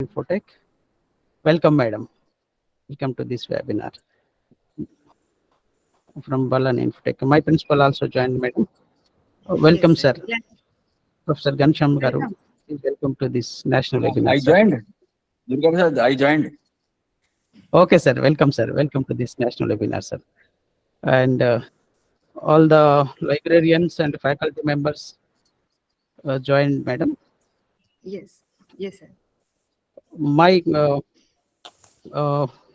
Infotech. Welcome, madam. Welcome to this webinar from Balani Infotech. My principal also joined, madam. Welcome, Yes, sir. Yeah. Professor Gansham Garu. Welcome. Welcome to this national webinar. I sir. joined. Durga Prasad, I joined. Okay, sir. Welcome, sir. Welcome to this national webinar, sir. And all the librarians and faculty members joined, madam. Yes, sir. My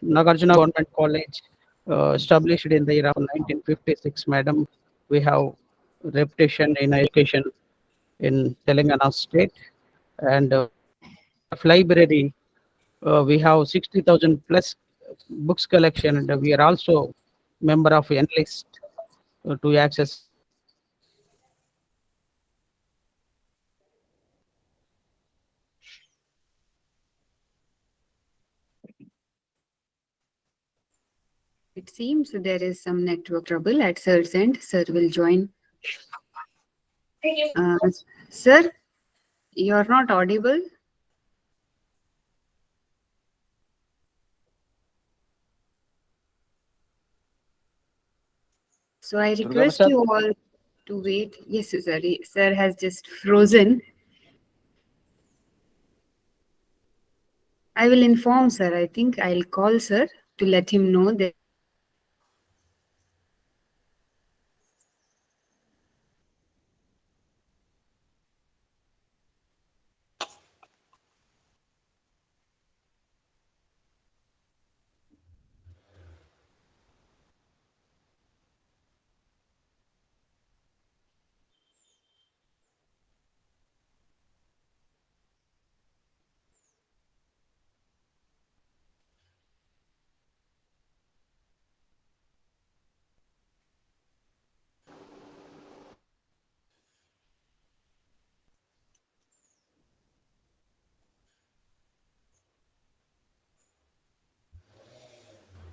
Nagarjuna Government College, established in the year of 1956, madam. We have reputation in education in Telangana state, and library, we have 60,000 plus books collection, and we are also member of Enlist to access. It seems there is some network trouble at sir's end. Sir will join. Sir, you are not audible. So I request you all to wait. Yes, sir. Sir has just frozen. I will inform sir. I think I'll call sir to let him know that.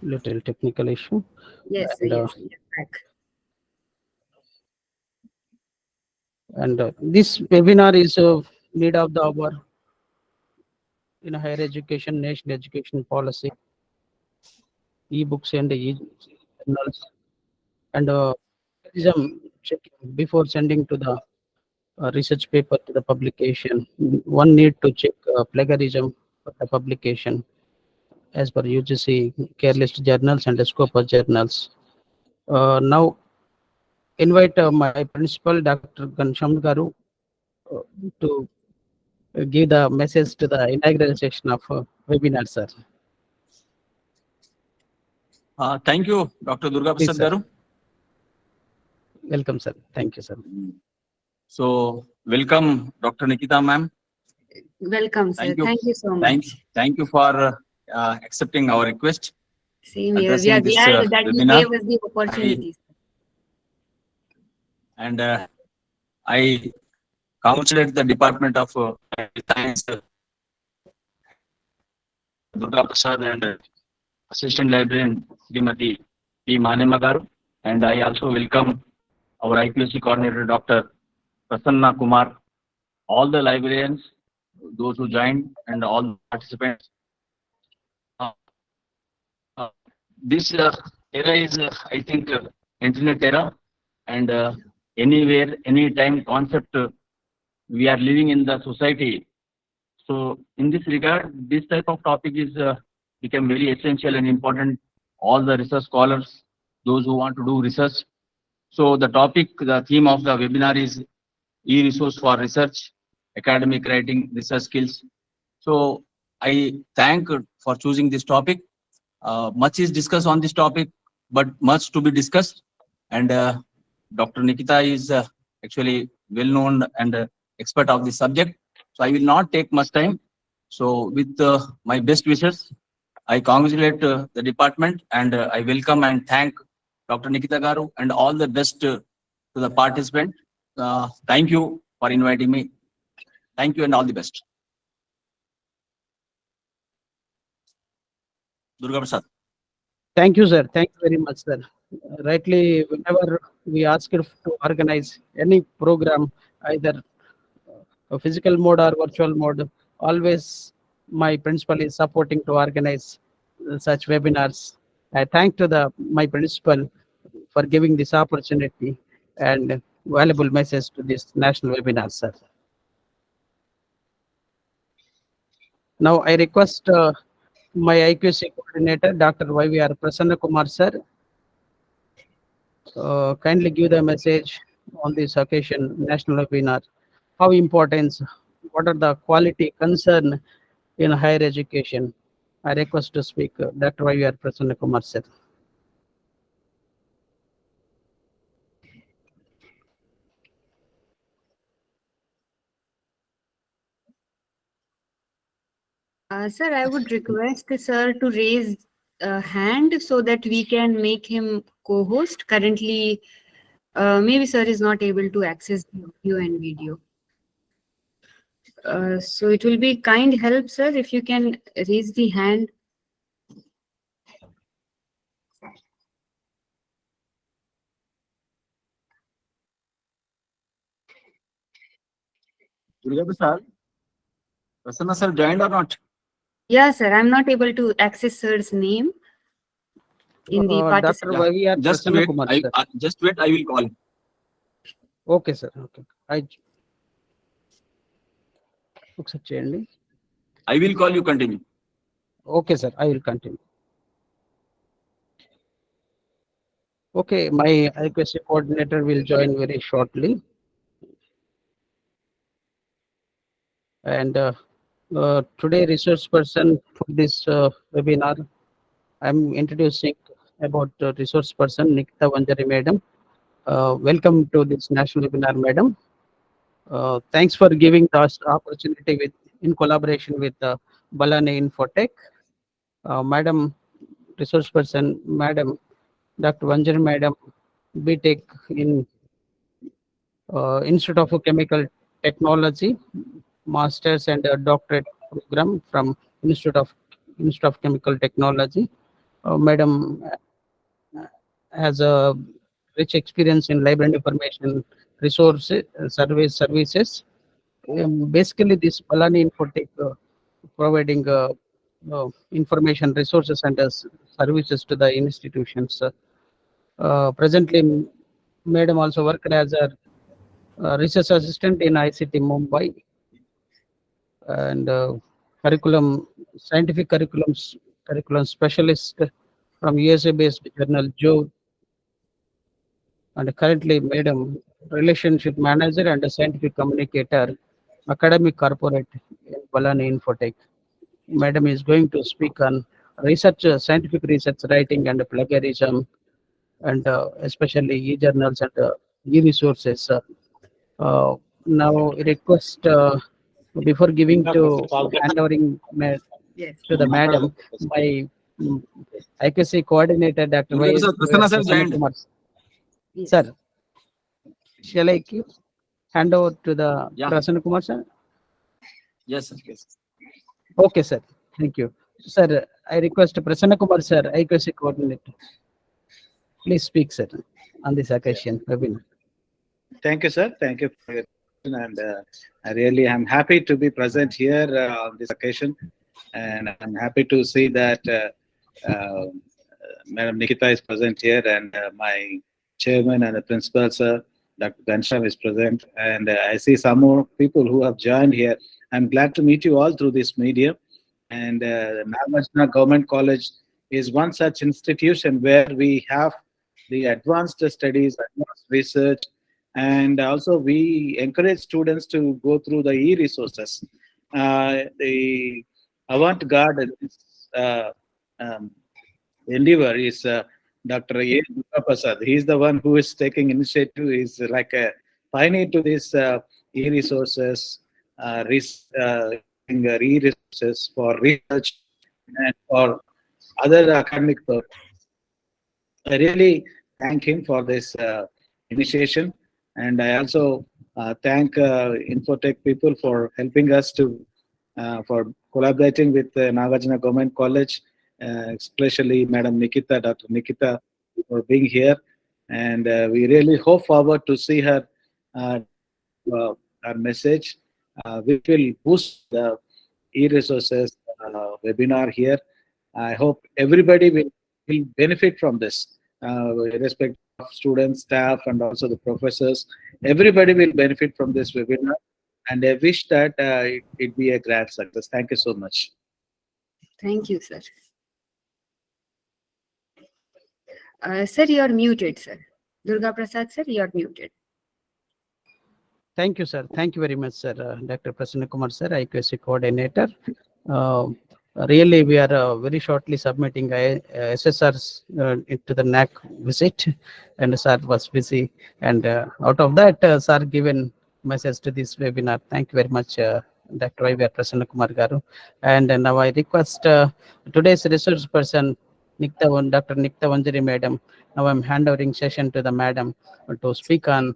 Little technical issue. Yes, and, yes, back. And this webinar is need of the hour in higher education, national education policy, e-books and e-journals, and checking before sending to the research paper to the publication. One need to check plagiarism for the publication as per UGC careless journals and the scope of journals. Now invite my principal, Dr. Gansham Garu, to give the message to the inaugural session of webinar, sir. Thank you, Dr. Durga Prasad Garu. Welcome, sir. Thank you, sir. So, welcome, Dr. Nikita ma'am. Welcome, sir. Thank you so much. Thank you for accepting our request. Same here. We are glad that you gave us the opportunity. And I congratulate the Department of Science, Durga Prasad, and Assistant Librarian Srimati P. Manema Garu. And I also welcome our IPSC coordinator, Dr. Prasanna Kumar, all the librarians, those who joined, and all the participants. This era is, I think, internet era, and anywhere, anytime concept, we are living in the society. So, in this regard, this type of topic is become very essential and important. All the research scholars, those who want to do research. So, the theme of the webinar is e-resource for research, academic writing, research skills. So, I thank for choosing this topic. Much is discussed on this topic, but much to be discussed. And Dr. Nikita is actually well-known and expert of this subject. So I will not take much time. So with my best wishes, I congratulate the department, and I welcome and thank Dr. Nikita Garu and all the best to the participant. Thank you for inviting me. Thank you and all the best. Durga Prasad. Thank you, sir. Thank you very much, sir. Rightly, whenever we ask you to organize any program, either a physical mode or virtual mode, always my principal is supporting to organize such webinars. I thank to my principal for giving this opportunity and valuable message to this national webinar, sir. Now I request my IQC coordinator, Dr. YVR Prasanna Kumar, sir, kindly give the message on this occasion, national webinar. How important, what are the quality concern in higher education? I request to speak Dr. YVR Prasanna Kumar, sir. Sir, I would request sir to raise a hand so that we can make him co-host. Currently, maybe sir is not able to access the audio and video. So it will be kind help, sir, if you can raise the hand. Durga sir, Prasanna sir joined or not? Yeah, sir, I'm not able to access sir's name in the Dr. participant. YVR Just Prasanna wait. Kumar, sir. Just wait. I will call. Okay, sir. Okay. ఒకసారి చేయండి. I will call you. Continue. Okay, sir. I will continue. Okay, my IQC coordinator will join very shortly. And today, resource person for this webinar, I'm introducing about resource person Nikita Vanjari, madam. Welcome to this national webinar, madam. Thanks for giving us opportunity in collaboration with Balani Infotech. Madam, resource person, madam, Dr. Vanjari, madam, BTech in Institute of Chemical Technology, Masters and Doctorate program from Institute of Chemical Technology. Madam has a rich experience in library and information resources, services. Basically, this Balani Infotech providing information resources and services to the institutions. Presently, Madam also worked as a research assistant in ICT Mumbai and scientific curriculum specialist from USA-based journal Joe, and currently Madam relationship manager and a scientific communicator, academic corporate in Balani Infotech. Madam is going to speak on research, scientific research writing and plagiarism, and especially e-journals and e-resources. Now, request before giving to handovering Yes. to the madam, my IQC coordinator, Dr. Durga sir, Prasanna sir joined. Kumar. Yes. Sir, shall I hand over to the Yeah. Prasanna Kumar, sir? Yes, sir. Yes. Okay, sir. Thank you. Sir, I request Prasanna Kumar, sir, IQC coordinator. Please speak, sir, on this occasion. Webinar. Thank you, sir. Thank you for your question. And I really am happy to be present here on this occasion. And I'm happy to see that Madam Nikita is present here, and my chairman and the principal, sir, Dr. Gansham is present. And I see some more people who have joined here. I'm glad to meet you all through this media. And Nagarjuna Govt College is one such institution where we have the advanced studies, advanced research, and also we encourage students to go through the e-resources. The avant-garde endeavor is Dr. A. Prasad. He's the one who is taking initiative. He's like a pioneer to this e-resources, e-resources for research and for other academic purposes. I really thank him for this initiation, and I also thank Infotech people for helping us to for collaborating with Nagarjuna Govt College, especially Madam Nikita, Dr. Nikita, for being here, and we really hope forward to see her our message, which will boost the e-resources webinar here. I hope everybody will benefit from this, irrespective of students, staff, and also the professors. Everybody will benefit from this webinar, and I wish that it be a grand success. Thank you so much. Thank you, sir. Sir, you're muted, sir. Durga Prasad, sir, you're muted. Thank you, sir. Thank you very much, sir. Dr. Prasanna Kumar, sir, IQAC coordinator. Really, we are very shortly submitting SSRs into the NAC visit, and sir was busy. And out of that, sir given message to this webinar. Thank you very much, Dr. Y. Prasanna Kumar Garu. And now I request today's resource person, Dr. Nikta Vanjari Madam. Now I'm handovering session to the madam to speak on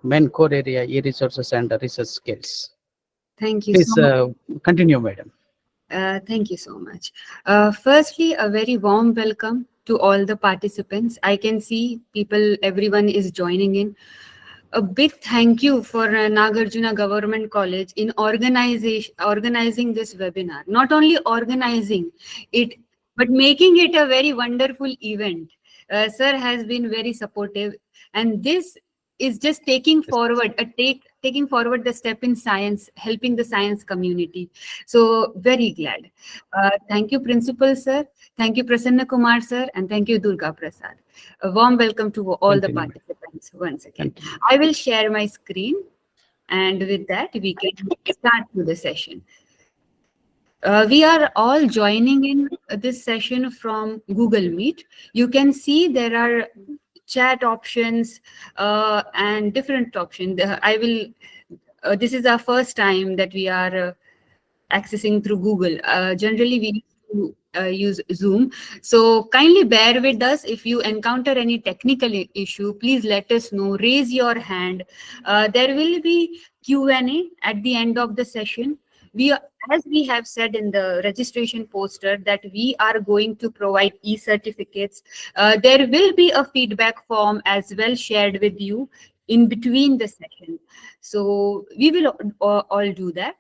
main core area, e-resources and research skills. Thank you Please so much. continue, madam. Thank you so much. Firstly, a very warm welcome to all the participants. I can see everyone is joining in. A big thank you for Nagarjuna Government College in organizing this webinar. Not only organizing it, but making it a very wonderful event. Sir has been very supportive, and this is just taking forward the step in science, helping the science community. So very glad. Thank you, Principal Sir. Thank you, Prasanna Kumar Sir, and thank you, Durga Prasad. A warm welcome to all the participants once again. I will share my screen, and with that, we can start with the session. We are all joining in this session from Google Meet. You can see there are chat options and different options. This is our first time that we are accessing through Google. Generally, we use Zoom. So kindly bear with us. If you encounter any technical issue, please let us know. Raise your hand. There will be Q&A at the end of the session. As we have said in the registration poster, that we are going to provide e-certificates. There will be a feedback form as well shared with you in between the session. So we will all do that.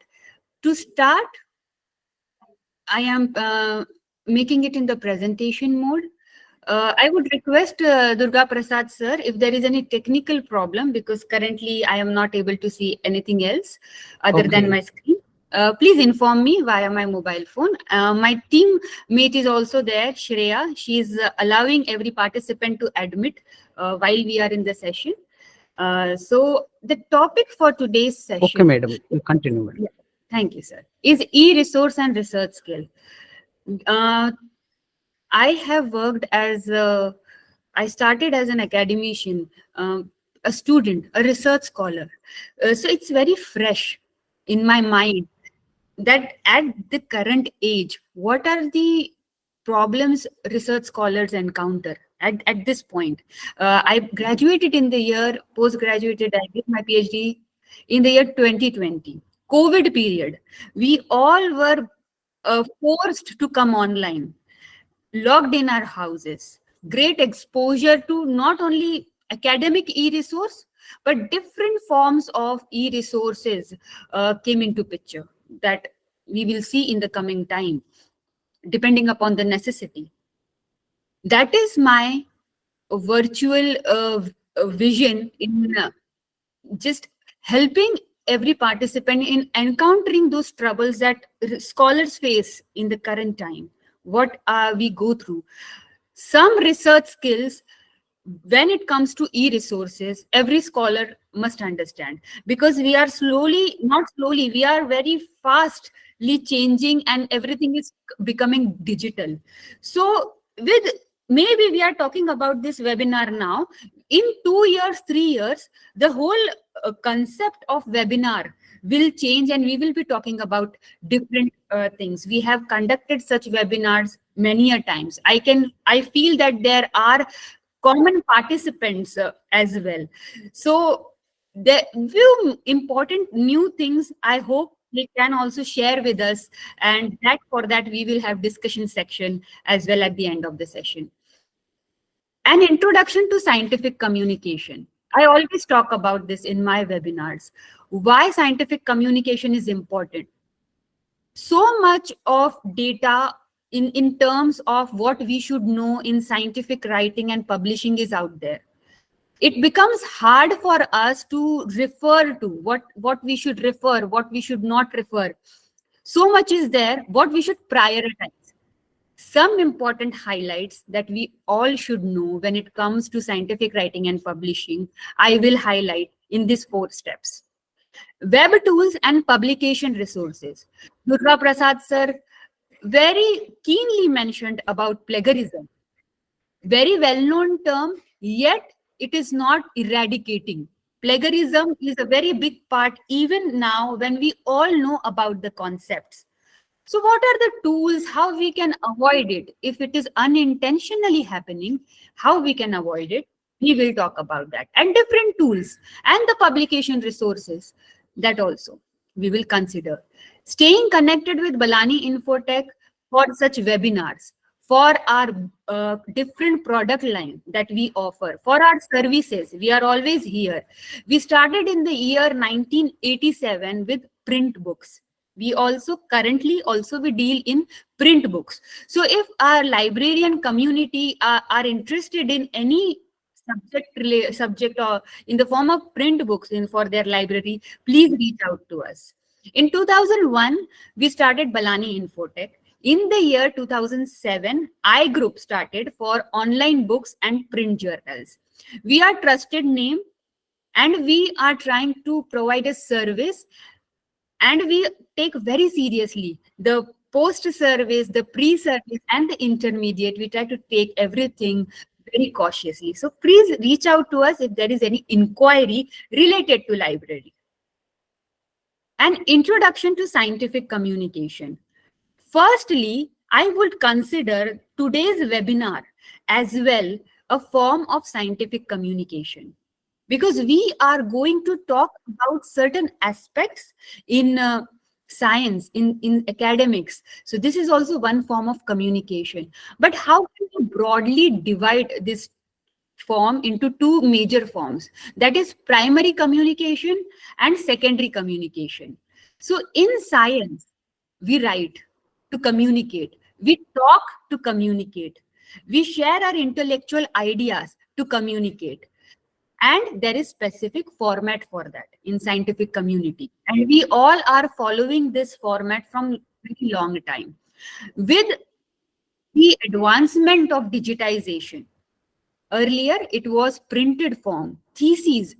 To start, I am making it in the presentation mode. I would request Durga Prasad sir, if there is any technical problem, because currently I am not able to see anything else other than my screen. Please inform me via my mobile phone. My team mate is also there, Shreya. She is allowing every participant to admit while we are in the session. So the topic for today's session. Okay, madam. You continue, madam. Yeah, thank you, sir. Is e-resource and research skill. I have worked I started as an academician, a student, a research scholar. So it's very fresh in my mind that at the current age, what are the problems research scholars encounter at this point? I graduated in the year, post-graduated, I did my PhD in the year 2020, COVID period. We all were forced to come online, locked in our houses. Great exposure to not only academic e-resource, but different forms of e-resources came into picture that we will see in the coming time, depending upon the necessity. That is my virtual vision in just helping every participant in encountering those troubles that scholars face in the current time. What we go through. Some research skills, when it comes to e-resources, every scholar must understand, because we are we are very fastly changing and everything is becoming digital. So maybe we are talking about this webinar now. In 2 years, 3 years, the whole concept of webinar will change and we will be talking about different things. We have conducted such webinars many a times. I feel that there are common participants as well. So the few important new things I hope they can also share with us, and for that we will have discussion section as well at the end of the session. An introduction to scientific communication. I always talk about this in my webinars. Why scientific communication is important. So much of data in terms of what we should know in scientific writing and publishing is out there. It becomes hard for us to refer to what we should refer, what we should not refer. So much is there, what we should prioritize. Some important highlights that we all should know when it comes to scientific writing and publishing, I will highlight in these 4 steps. Web tools and publication resources. Durga Prasad sir very keenly mentioned about plagiarism. Very well-known term, yet it is not eradicating. Plagiarism is a very big part even now when we all know about the concepts. So what are the tools, how we can avoid it? If it is unintentionally happening, how we can avoid it? We will talk about that. And different tools and the publication resources, that also we will consider. Staying connected with Balani Infotech for such webinars, for our different product line that we offer, for our services, we are always here. We started in the year 1987 with print books. We also currently we deal in print books. So if our librarian community are interested in any subject or in the form of print books for their library, please reach out to us. In 2001, we started Balani Infotech. In the year 2007, iGroup started for online books and print journals. We are trusted name and we are trying to provide a service, and we take very seriously the post-service, the pre-service and the intermediate. We try to take everything very cautiously. So please reach out to us if there is any inquiry related to library. An introduction to scientific communication. Firstly, I would consider today's webinar as well a form of scientific communication, because we are going to talk about certain aspects in science, in academics. So this is also one form of communication. But how can you broadly divide this form into 2 major forms? That is primary communication and secondary communication. So in science, we write to communicate. We talk to communicate. We share our intellectual ideas to communicate. And there is specific format for that in scientific community. And we all are following this format from very long time. With the advancement of digitization, earlier it was printed form, theses.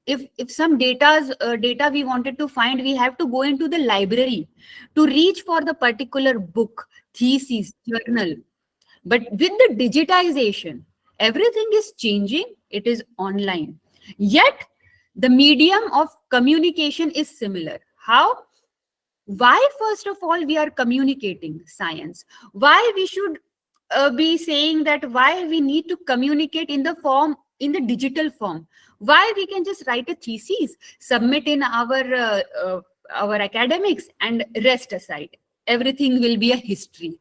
If some data we wanted to find, we have to go into the library to reach for the particular book, thesis, journal. But with the digitization, everything is changing. It is online. Yet the medium of communication is similar. How? Why, first of all, we are communicating science? Why we should be saying that why we need to communicate in the digital form? Why we can just write a thesis, submit in our academics and rest aside? Everything will be a history.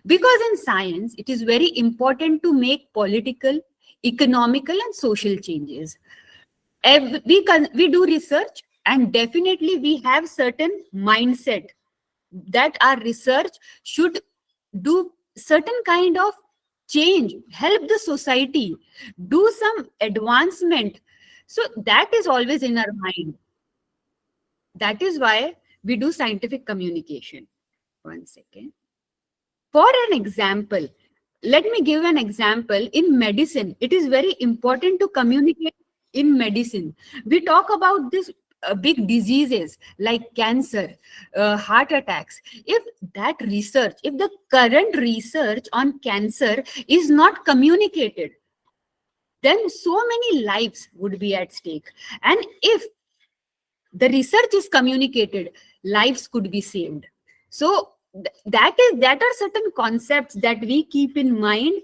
Because in science, it is very important to make political, economical and social changes. We do research, and definitely we have certain mindset that our research should do certain kind of change, help the society, do some advancement. So that is always in our mind. That is why we do scientific communication. One second. For an example, let me give an example. In medicine, it is very important to communicate in medicine. We talk about this big diseases like cancer, heart attacks. If the current research on cancer is not communicated, then so many lives would be at stake. And if the research is communicated, lives could be saved. So that are certain concepts that we keep in mind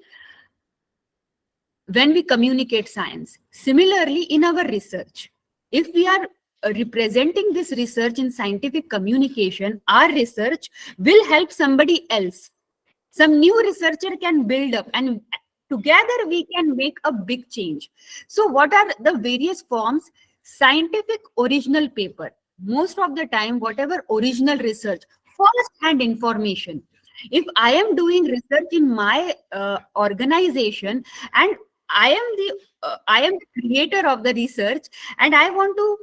when we communicate science. Similarly, in our research, if we are representing this research in scientific communication, our research will help somebody else. Some new researcher can build up, and together we can make a big change. So what are the various forms? Scientific original paper. Most of the time, whatever original research first-hand information. If I am doing research in my organization, and I am the creator of the research, and I want to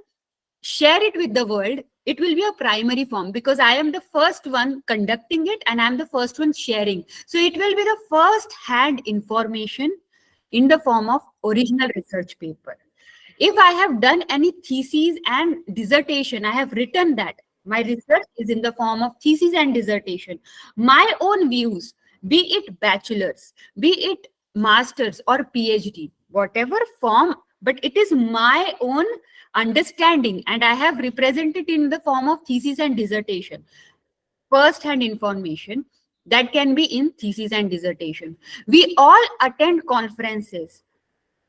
share it with the world, it will be a primary form, because I am the first one conducting it and I'm the first one sharing. So it will be the first hand information in the form of original research paper. If I have done any thesis and dissertation, I have written that. My research is in the form of thesis and dissertation. My own views, be it bachelor's, be it master's or PhD, whatever form, but it is my own understanding and I have represented in the form of thesis and dissertation. First-hand information that can be in thesis and dissertation. We all attend conferences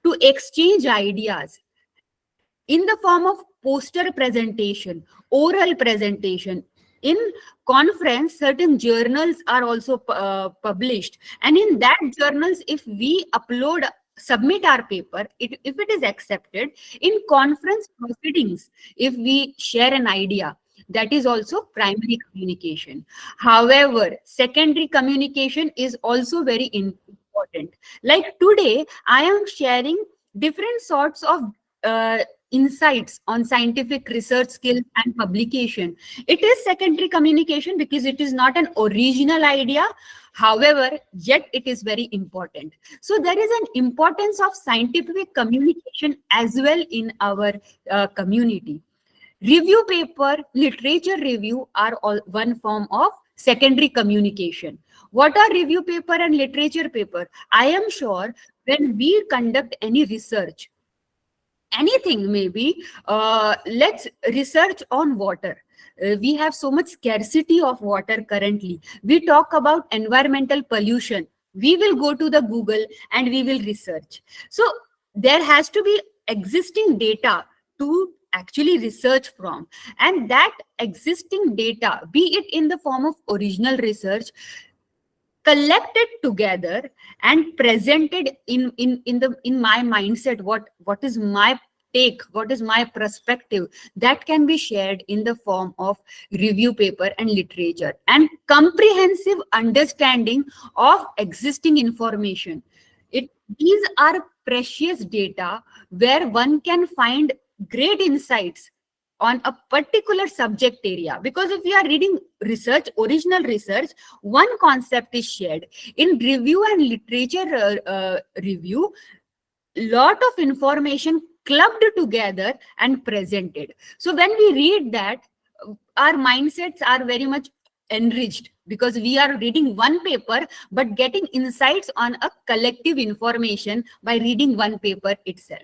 to exchange ideas in the form of poster presentation, oral presentation. In conference, certain journals are also published, and in that journals, if we submit our paper, if it is accepted, in conference proceedings, if we share an idea, that is also primary communication. However, secondary communication is also very important. Like today, I am sharing different sorts of insights on scientific research skills and publication. It is secondary communication because it is not an original idea. However, yet it is very important. So there is an importance of scientific communication as well in our community. Review paper, literature review are all one form of secondary communication. What are review paper and literature paper? I am sure when we conduct any research, anything maybe, let's research on water. We have so much scarcity of water currently. We talk about environmental pollution. We will go to the Google and we will research. So there has to be existing data to actually research from, and that existing data, be it in the form of original research, collected together and presented in my mindset, what is my take, what is my perspective, that can be shared in the form of review paper and literature, and comprehensive understanding of existing information. These are precious data where one can find great insights on a particular subject area, because if you are reading research, original research, one concept is shared. In review and literature review, lot of information clubbed together and presented. So when we read that, our mindsets are very much enriched, because we are reading one paper but getting insights on a collective information by reading one paper itself.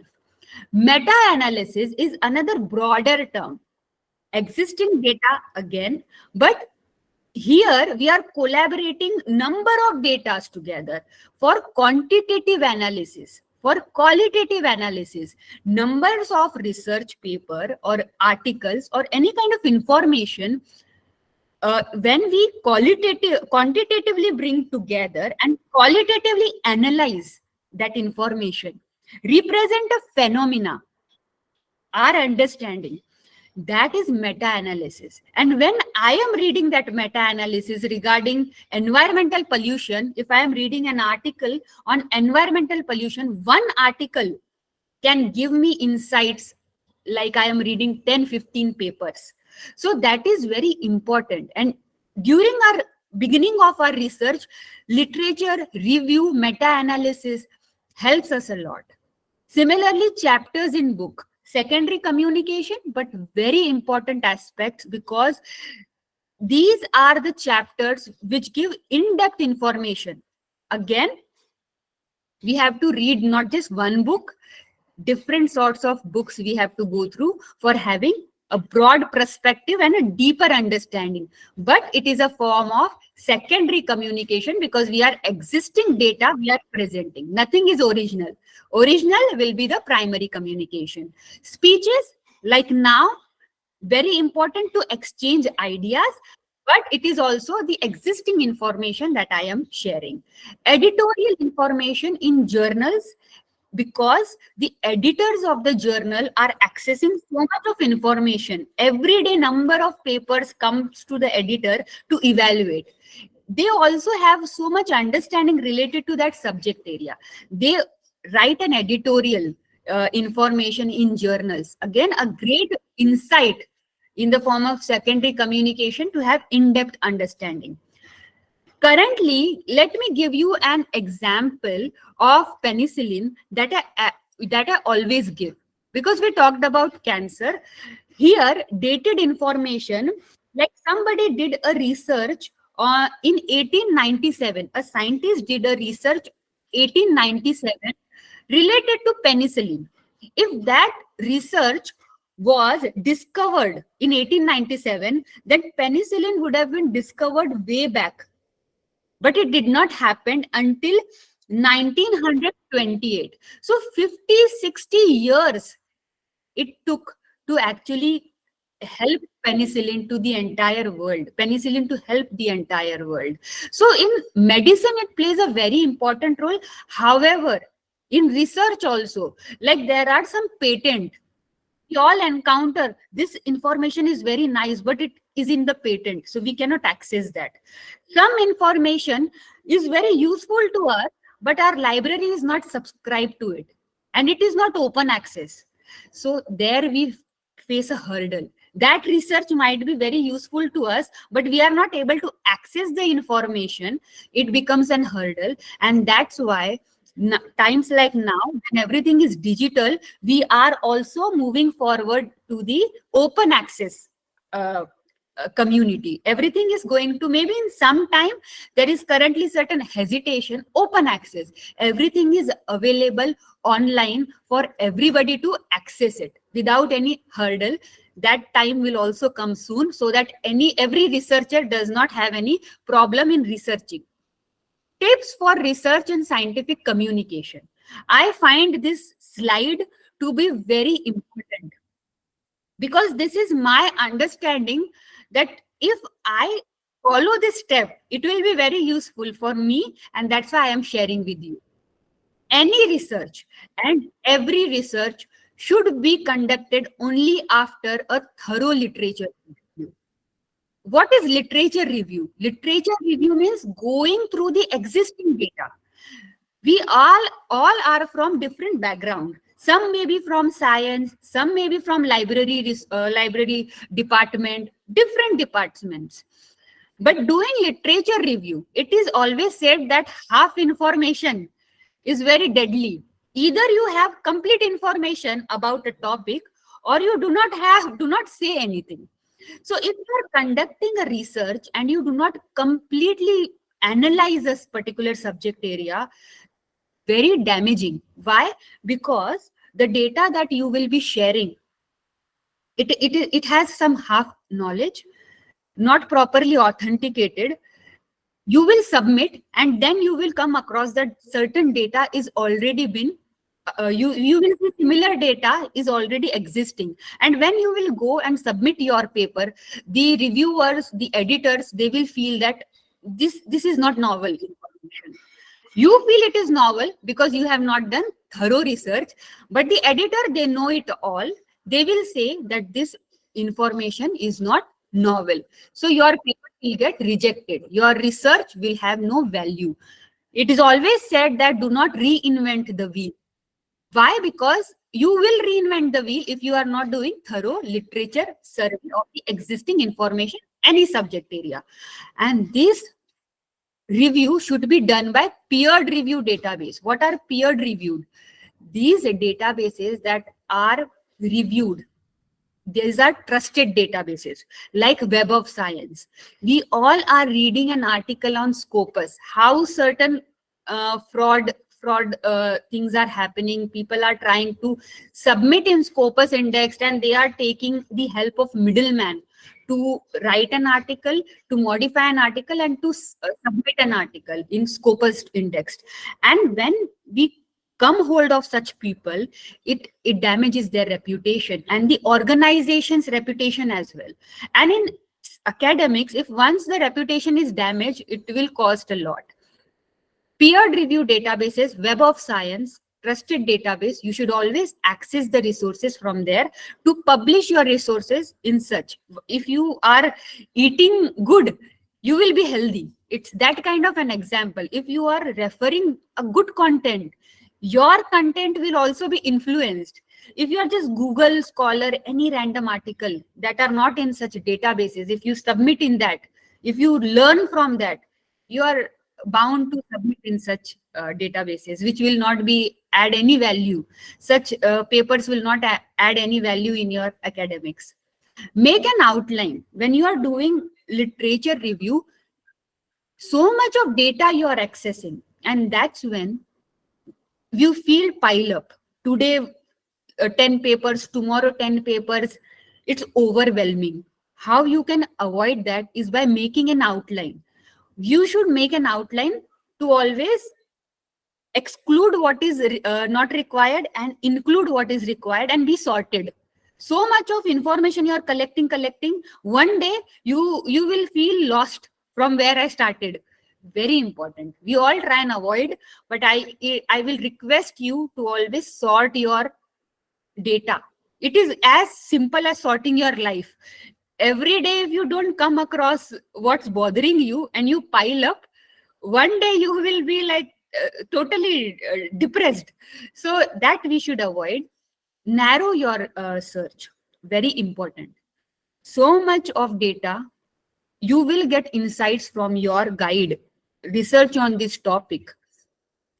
Meta-analysis is another broader term. Existing data again, but here we are collaborating number of data together for quantitative analysis, for qualitative analysis. Numbers of research paper or articles or any kind of information, when we quantitatively bring together and qualitatively analyze that information, represent a phenomena, our understanding, that is meta-analysis. And when I am reading that meta-analysis regarding environmental pollution, if I am reading an article on environmental pollution, one article can give me insights like I am reading 10-15 papers. So that is very important. And during our beginning of our research, literature review, meta-analysis helps us a lot. Similarly, chapters in book, secondary communication, but very important aspects, because these are the chapters which give in-depth information. Again, we have to read not just one book, different sorts of books we have to go through for having a broad perspective and a deeper understanding. But it is a form of secondary communication, because we are existing data we are presenting. Nothing is original. Original will be the primary communication. Speeches, like now, very important to exchange ideas, but it is also the existing information that I am sharing. Editorial information in journals, because the editors of the journal are accessing so much of information. Every day number of papers comes to the editor to evaluate. They also have so much understanding related to that subject area. They write an editorial information in journals. Again, a great insight in the form of secondary communication to have in-depth understanding. Currently, let me give you an example of penicillin that I always give, because we talked about cancer. Here, dated information, like somebody did a research in 1897. A scientist did a research 1897 related to penicillin. If that research was discovered in 1897, then penicillin would have been discovered way back. But it did not happen until 1928. So 50-60 years it took to actually help penicillin to the entire world, penicillin to help the entire world. So in medicine, it plays a very important role. However, in research also, like there are some patent, we all encounter this information is very nice, but it is in the patent, so we cannot access that. Some information is very useful to us, but our library is not subscribed to it, and it is not open access. So there we face a hurdle. That research might be very useful to us, but we are not able to access the information. It becomes an hurdle, and that's why times like now, when everything is digital, we are also moving forward to the open access community. Everything is going to, maybe in some time, there is currently certain hesitation. Open access, everything is available online for everybody to access it without any hurdle. That time will also come soon, so that every researcher does not have any problem in researching. Tips for research and scientific communication. I find this slide to be very important, because this is my understanding that if I follow this step, it will be very useful for me, and that's why I am sharing with you. Any research and every research should be conducted only after a thorough literature review. What is literature review? Literature review means going through the existing data. We all are from different background. Some may be from science, some may be from library department, different departments. But doing literature review, it is always said that half information is very deadly. Either you have complete information about a topic, or you do not say anything. So if you are conducting a research and you do not completely analyze a particular subject area, very damaging. Why? Because the data that you will be sharing, it has some half knowledge, not properly authenticated. You will submit, and then you will come across that certain data is already been you will see similar data is already existing. And when you will go and submit your paper, the reviewers, the editors, they will feel that this is not novel information. You feel it is novel because you have not done thorough research, but the editor, they know it all. They will say that this information is not novel. So your paper will get rejected. Your research will have no value. It is always said that do not reinvent the wheel. Why? Because you will reinvent the wheel if you are not doing thorough literature survey of the existing information, any subject area. And this review should be done by peer review database. What are peer reviewed? These databases that are reviewed, these are trusted databases like Web of Science. We all are reading an article on Scopus, how certain fraud things are happening. People are trying to submit in Scopus indexed, and they are taking the help of middleman to write an article, to modify an article, and to submit an article in Scopus indexed. And when we come hold of such people, it damages their reputation and the organization's reputation as well. And in academics, if once the reputation is damaged, it will cost a lot. Peer review databases, Web of Science, trusted database, you should always access the resources from there to publish your resources in such. If you are eating good, you will be healthy. It's that kind of an example. If you are referring a good content, your content will also be influenced. If you are just Google Scholar, any random article that are not in such databases, if you submit in that, if you learn from that, you are bound to submit in such databases, which will not be add any value. Such papers will not add any value in your academics. Make an outline. When you are doing literature review, so much of data you are accessing, and that's when you feel pile up. Today 10 papers, tomorrow 10 papers, it's overwhelming. How you can avoid that is by making an outline. You should make an outline to always exclude what is not required and include what is required, and be sorted. So much of information you are collecting, one day you will feel lost from where I started. Very important. We all try and avoid, but I will request you to always sort your data. It is as simple as sorting your life. Every day, if you don't come across what's bothering you and you pile up, one day you will be like totally depressed. So that we should avoid. Narrow your search. Very important. So much of data, you will get insights from your guide, research on this topic.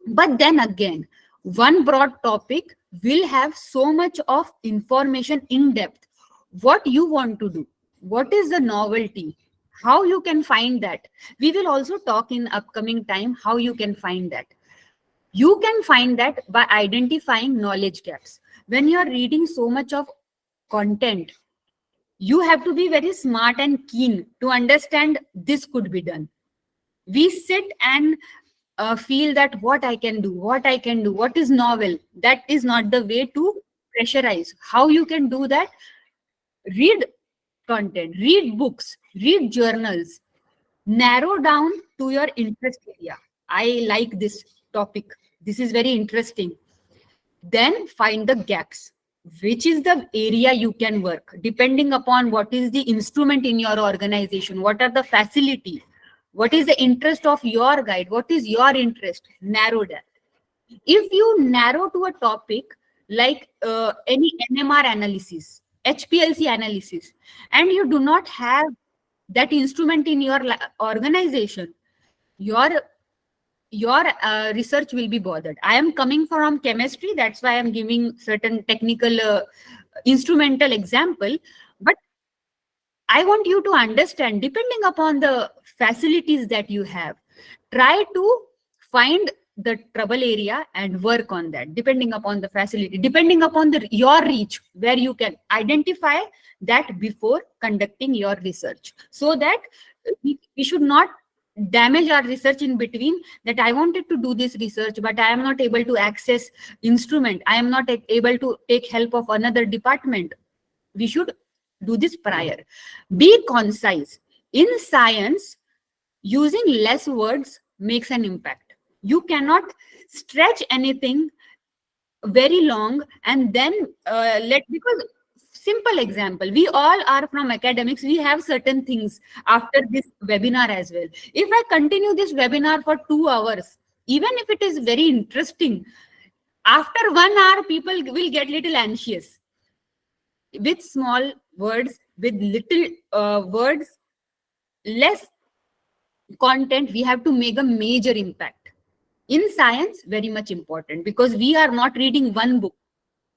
But then again, one broad topic will have so much of information in depth. What you want to do, what is the novelty, how you can find that. We will also talk in upcoming time how you can find that. You can find that by identifying knowledge gaps. When you are reading so much of content, you have to be very smart and keen to understand this could be done. We sit and feel that what I can do, what is novel. That is not the way to pressurize. How you can do that? Read content, read books, read journals, narrow down to your interest area. I like this topic. This is very interesting. Then find the gaps. Which is the area you can work, depending upon what is the instrument in your organization, what are the facility, what is the interest of your guide, what is your interest. Narrow that. If you narrow to a topic like any NMR analysis, HPLC analysis, and you do not have that instrument in your organization, your research will be bothered. I am coming from chemistry, that's why I am giving certain technical instrumental example. But I want you to understand, depending upon the facilities that you have, try to find the trouble area and work on that, depending upon the facility, depending upon your reach, where you can identify that before conducting your research, so that we should not damage our research in between. That I wanted to do this research, but I am not able to access instrument, I am not able to take help of another department. We should do this prior. Be concise. In science, using less words makes an impact. You cannot stretch anything very long and then because simple example, we all are from academics, we have certain things after this webinar as well. If I continue this webinar for 2 hours, even if it is very interesting, after 1 hour people will get little anxious. With small words, with little words, less content, we have to make a major impact. In science, very much important, because we are not reading one book,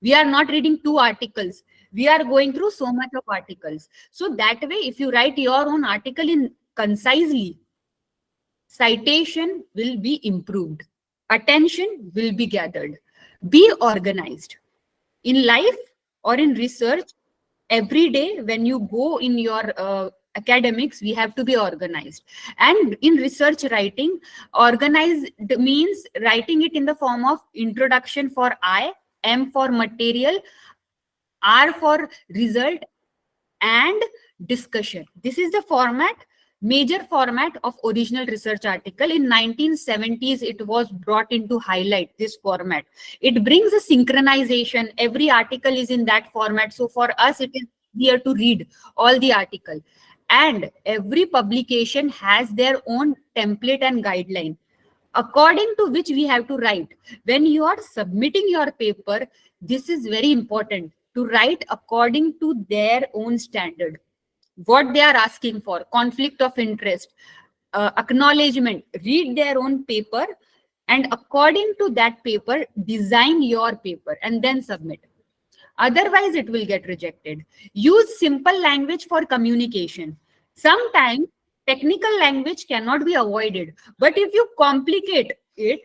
we are not reading 2 articles, we are going through so much of articles. So that way, if you write your own article in concisely, citation will be improved, attention will be gathered. Be organized. In life or in research, every day when you go in your academics, we have to be organized. And in research writing, organized means writing it in the form of introduction for I, M for material, R for result, and discussion. This is the format major format of original research article. In 1970s, it was brought into highlight, this format. It brings a synchronization. Every article is in that format. So for us, it is easier to read all the article. And every publication has their own template and guideline according to which we have to write. When you are submitting your paper, this is very important to write according to their own standard. What they are asking for, conflict of interest, acknowledgement, read their own paper, and according to that paper, design your paper and then submit. Otherwise, it will get rejected. Use simple language for communication. Sometimes technical language cannot be avoided, but if you complicate it,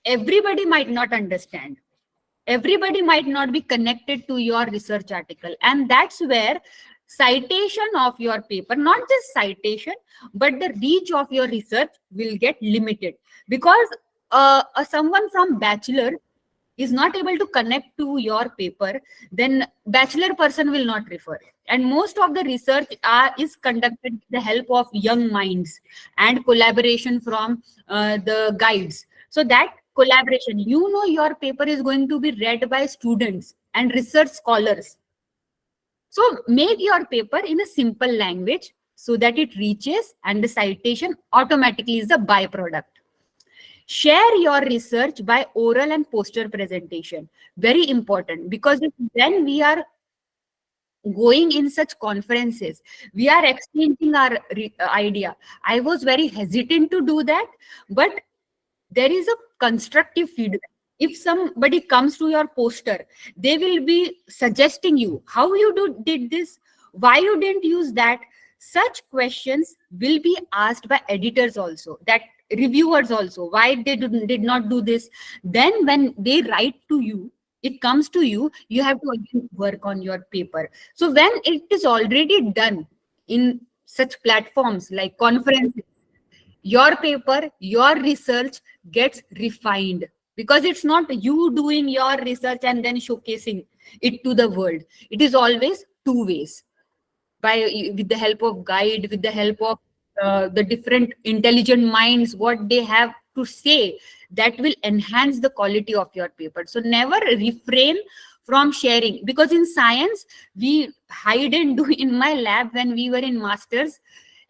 everybody might not understand. Everybody might not be connected to your research article. And that's where citation of your paper, not just citation, but the reach of your research will get limited, because someone from bachelor is not able to connect to your paper, then bachelor person will not refer. And most of the research is conducted with the help of young minds and collaboration from the guides. So that collaboration, your paper is going to be read by students and research scholars. So make your paper in a simple language so that it reaches, and the citation automatically is the byproduct. Share your research by oral and poster presentation. Very important, because when we are going in such conferences, we are exchanging our idea. I was very hesitant to do that, but there is a constructive feedback. If somebody comes to your poster, they will be suggesting you how you did this, why you didn't use that. Such questions will be asked by editors also, that reviewers also, why they did not do this. Then when they write to you, it comes to you, you have to again work on your paper. So when it is already done in such platforms like conferences, your paper, your research gets refined, because it's not you doing your research and then showcasing it to the world. It is always two ways, with the help of guide, with the help of the different intelligent minds, what they have to say, that will enhance the quality of your paper. So never refrain from sharing, because in science we hide and do. In my lab when we were in masters,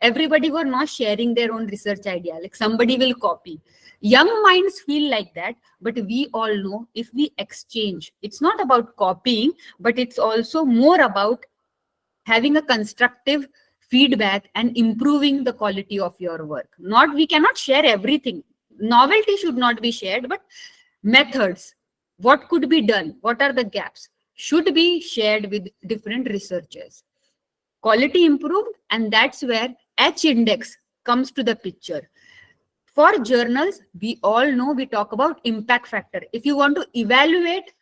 everybody were not sharing their own research idea, like somebody will copy. Young minds feel like that, but we all know if we exchange, it's not about copying, but it's also more about having a constructive feedback and improving the quality of your work. We cannot share everything. Novelty should not be shared, but methods, what could be done, what are the gaps, should be shared with different researchers. Quality improved, and that's where H index comes to the picture. For journals, we all know we talk about impact factor. If you want to evaluate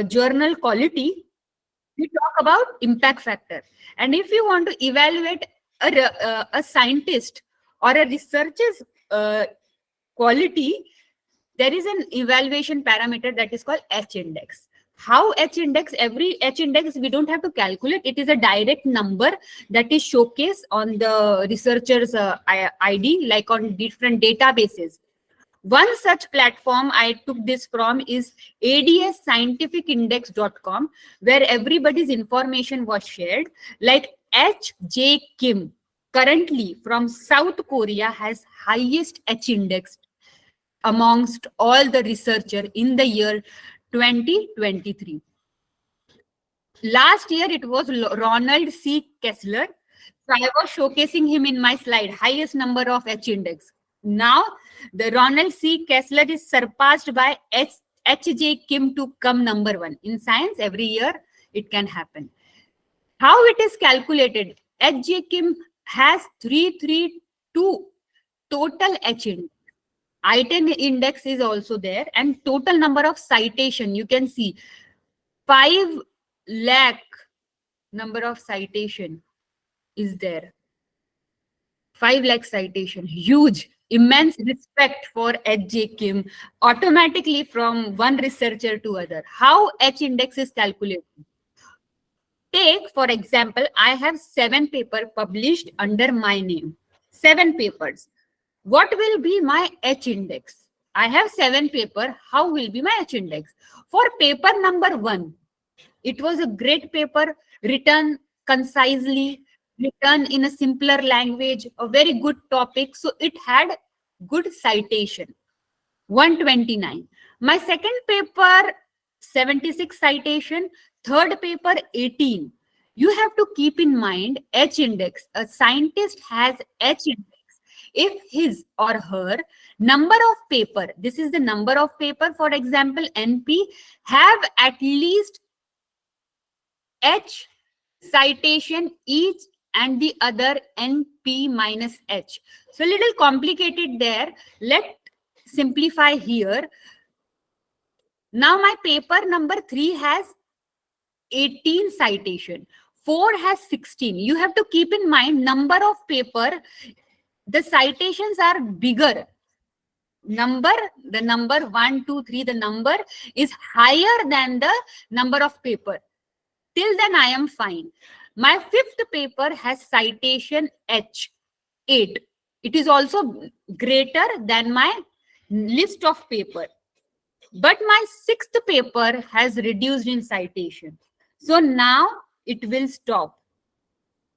journal quality, we talk about impact factor. And if you want to evaluate a scientist or a researcher's quality, there is an evaluation parameter that is called H index. How H index? Every H index we don't have to calculate. It is a direct number that is showcased on the researcher's ID, like on different databases. One such platform I took this from is adsscientificindex.com, where everybody's information was shared. Like H.J. Kim, currently from South Korea, has highest H index amongst all the researcher in the year 2023. Last year, it was Ronald C. Kessler. So I was showcasing him in my slide, highest number of H index. Now, the Ronald C. Kessler is surpassed by H.J. Kim to come number one. In science, every year, it can happen. How it is calculated? H.J. Kim has 332 total H index. I-10 index is also there, and total number of citation, you can see 5 lakh number of citation is there. 5 lakh citation, huge, immense respect for H.J. Kim, automatically from one researcher to other. How H index is calculated? Take, for example, I have 7 papers published under my name. 7 papers. What will be my H index? I have 7 papers. How will be my H index? For paper number 1, it was a great paper, written concisely, written in a simpler language, a very good topic. So it had good citation, 129. My second paper, 76 citation, third paper, 18. You have to keep in mind H index. A scientist has H index if his or her number of paper, this is the number of paper, for example, NP, have at least H citation each and the other NP minus H. So a little complicated there. Let's simplify here. Now my paper number 3 has 18 citation. 4 has 16. You have to keep in mind number of paper. The citations are bigger. The number 1, 2, 3, the number is higher than the number of paper. Till then I am fine. My 5th paper has citation H, 8. It is also greater than my list of paper. But my 6th paper has reduced in citation. So now it will stop.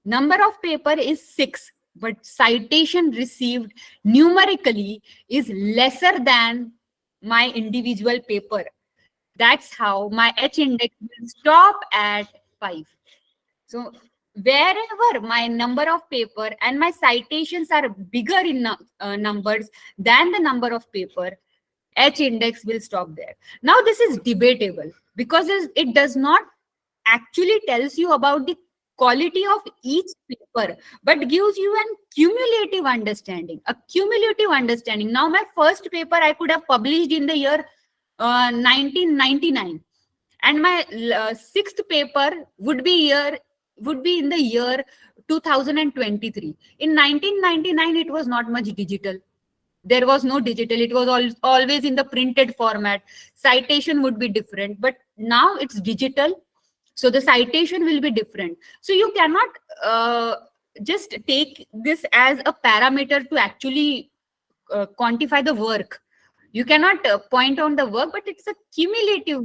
Number of paper is 6, but citation received numerically is lesser than my individual paper. That's how my H index will stop at 5. So wherever my number of paper and my citations are bigger in numbers than the number of paper, H index will stop there. Now this is debatable because it does not actually tells you about the quality of each paper, but gives you an cumulative understanding, a cumulative understanding. Now my first paper I could have published in the year 1999, and my 6th paper would be in the year 2023. In 1999 it was not much digital. There was no digital. It was always in the printed format. Citation would be different, but now it's digital. So the citation will be different. So you cannot just take this as a parameter to actually quantify the work. You cannot point on the work, but it's a cumulative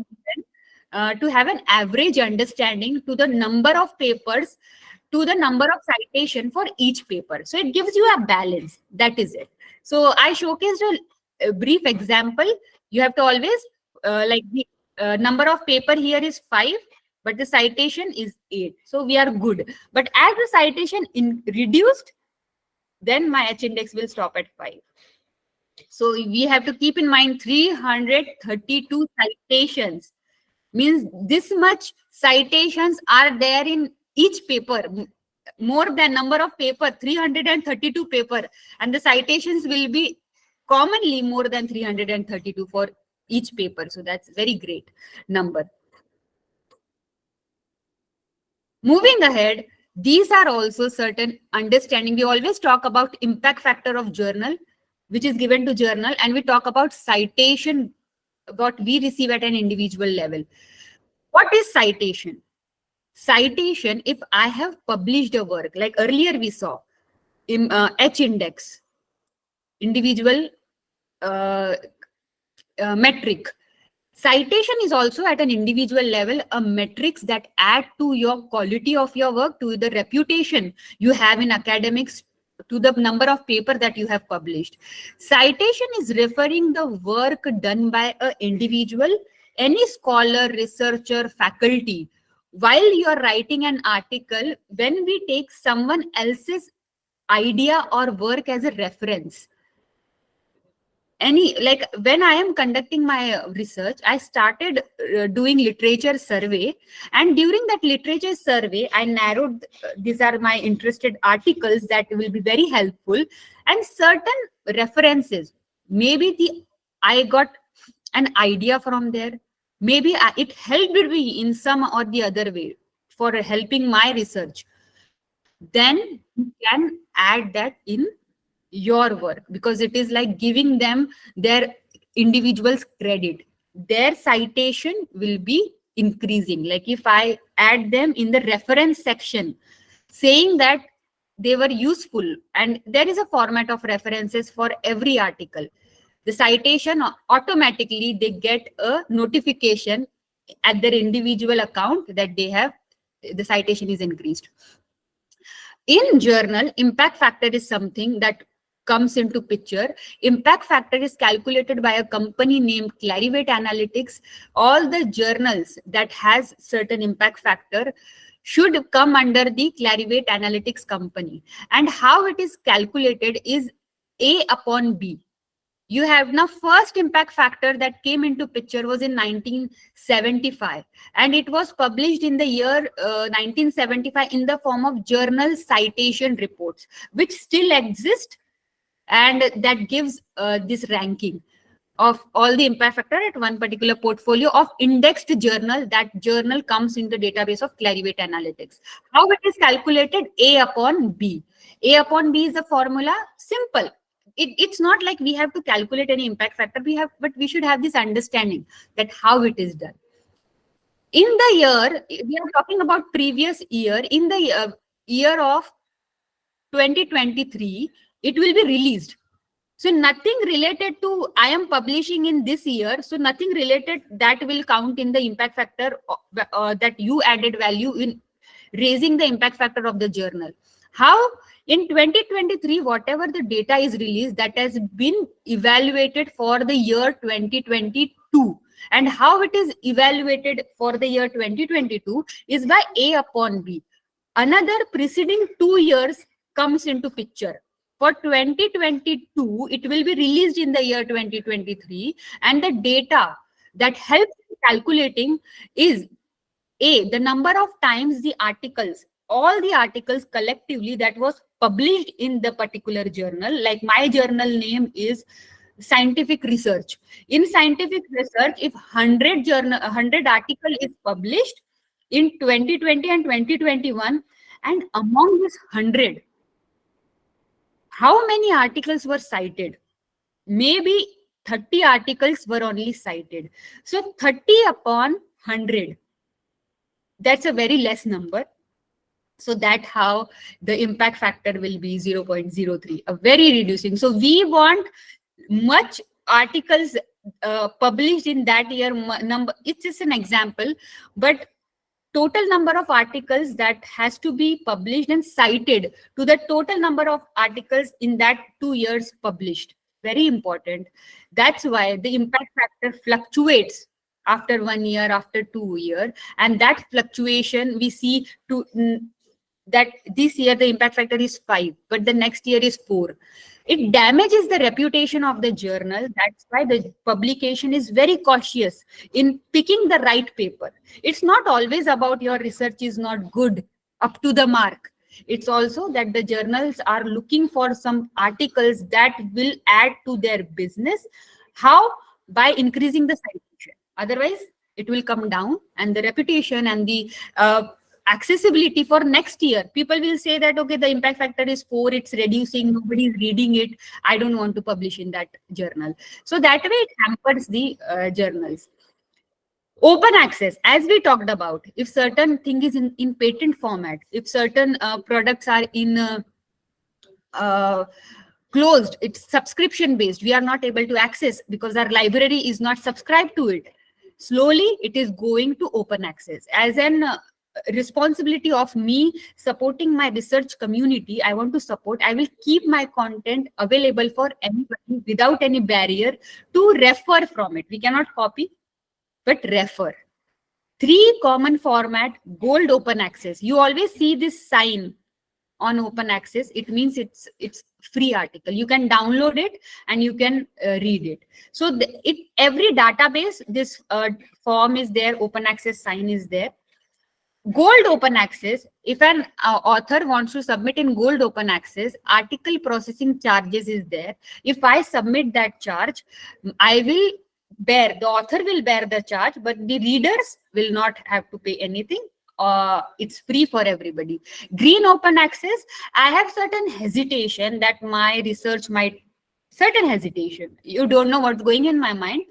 to have an average understanding to the number of papers, to the number of citation for each paper. So it gives you a balance. That is it. So I showcased a brief example. You have to always like the number of paper here is 5, but the citation is 8. So we are good. But as the citation reduced, then my H index will stop at 5. So we have to keep in mind 332 citations. Means this much citations are there in each paper, more than number of paper, 332 paper, and the citations will be commonly more than 332 for each paper. So that's very great number. Moving ahead, these are also certain understanding. We always talk about impact factor of journal, which is given to journal, and we talk about citation, what we receive at an individual level. What is citation? Citation, if I have published a work, like earlier we saw, H index, individual metric. Citation is also at an individual level, a metrics that add to your quality of your work, to the reputation you have in academics, to the number of paper that you have published. Citation is referring the work done by an individual, any scholar, researcher, faculty. While you are writing an article, when we take someone else's idea or work as a reference, like when I am conducting my research, I started doing literature survey, and during that literature survey, I narrowed, these are my interested articles that will be very helpful, and certain references, maybe I got an idea from there, maybe it helped me in some or the other way for helping my research. Then you can add that in your work, because it is like giving them their individual's credit. Their citation will be increasing. Like if I add them in the reference section, saying that they were useful, and there is a format of references for every article. The citation, automatically they get a notification at their individual account that they have, the citation is increased. In journal, impact factor is something that comes into picture. Impact factor is calculated by a company named Clarivate Analytics. All the journals that has certain impact factor should come under the Clarivate Analytics company. And how it is calculated is A upon B. You have now first impact factor that came into picture was in 1975, and it was published in the year 1975 in the form of journal citation reports, which still exist, and that gives this ranking of all the impact factor at one particular portfolio of indexed journal. That journal comes in the database of Clarivate Analytics. How it is calculated? A upon B. A upon B is the formula. Simple. It's not like we have to calculate any impact factor. But we should have this understanding that how it is done. In the year, we are talking about previous year. In the year of 2023, it will be released. So nothing related to I am publishing in this year. So nothing related that will count in the impact factor that you added value in raising the impact factor of the journal. How? In 2023, whatever the data is released, that has been evaluated for the year 2022. And how it is evaluated for the year 2022 is by A upon B. Another preceding 2 years comes into picture. For 2022, it will be released in the year 2023. And the data that helps in calculating is A, the number of times the articles, all the articles collectively that was published in the particular journal. Like my journal name is Scientific Research. In Scientific Research, if 100 article is published in 2020 and 2021, and among this 100, how many articles were cited? Maybe 30 articles were only cited. So 30 upon 100, that's a very less number. So that how the impact factor will be 0.03, a very reducing. So we want much articles published in that year number. It's just an example, but total number of articles that has to be published and cited to the total number of articles in that 2 years published. Very important. That's why the impact factor fluctuates after 1 year, after 2 years, and that fluctuation we see to that this year the impact factor is 5, but the next year is 4. It damages the reputation of the journal. That's why the publication is very cautious in picking the right paper. It's not always about your research is not good, up to the mark. It's also that the journals are looking for some articles that will add to their business. How? By increasing the citation. Otherwise, it will come down, and the reputation and the accessibility for next year, people will say that, okay, the impact factor is 4, it's reducing, nobody is reading it, I don't want to publish in that journal. So that way it hampers the journals. Open access, as we talked about, if certain thing is in patent format, if certain products are in closed, it's subscription based, we are not able to access because our library is not subscribed to it. Slowly it is going to open access. As an responsibility of me supporting my research community, I want to support, I will keep my content available for anybody without any barrier to refer from it. We cannot copy, but refer. 3 common format, gold open access. You always see this sign on open access. It means it's free article. You can download it and you can read it. So every database, this form is there, open access sign is there. Gold open access, if an author wants to submit in gold open access, article processing charges is there. If I submit that charge, I will bear, the author will bear the charge, but the readers will not have to pay anything. It's free for everybody. Green open access, I have certain hesitation that my research might, certain hesitation. You don't know what's going in my mind.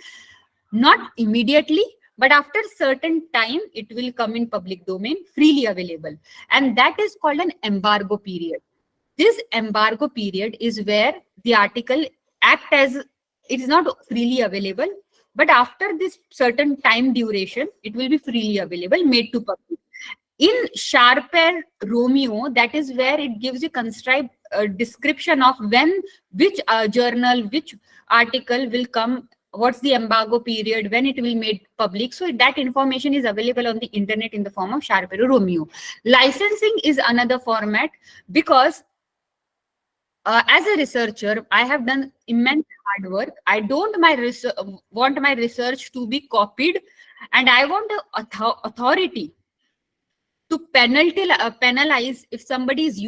Not immediately, but after certain time, it will come in public domain, freely available. And that is called an embargo period. This embargo period is where the article act as, it is not freely available, but after this certain time duration, it will be freely available, made to public. In Sharper Romeo, that is where it gives you conscribed description of when, which journal, which article will come, what's the embargo period, when it will be made public. So that information is available on the internet in the form of Sharper Romeo. Licensing is another format, because as a researcher, I have done immense hard work. I don't want my research to be copied, and I want the authority to penalize if somebody is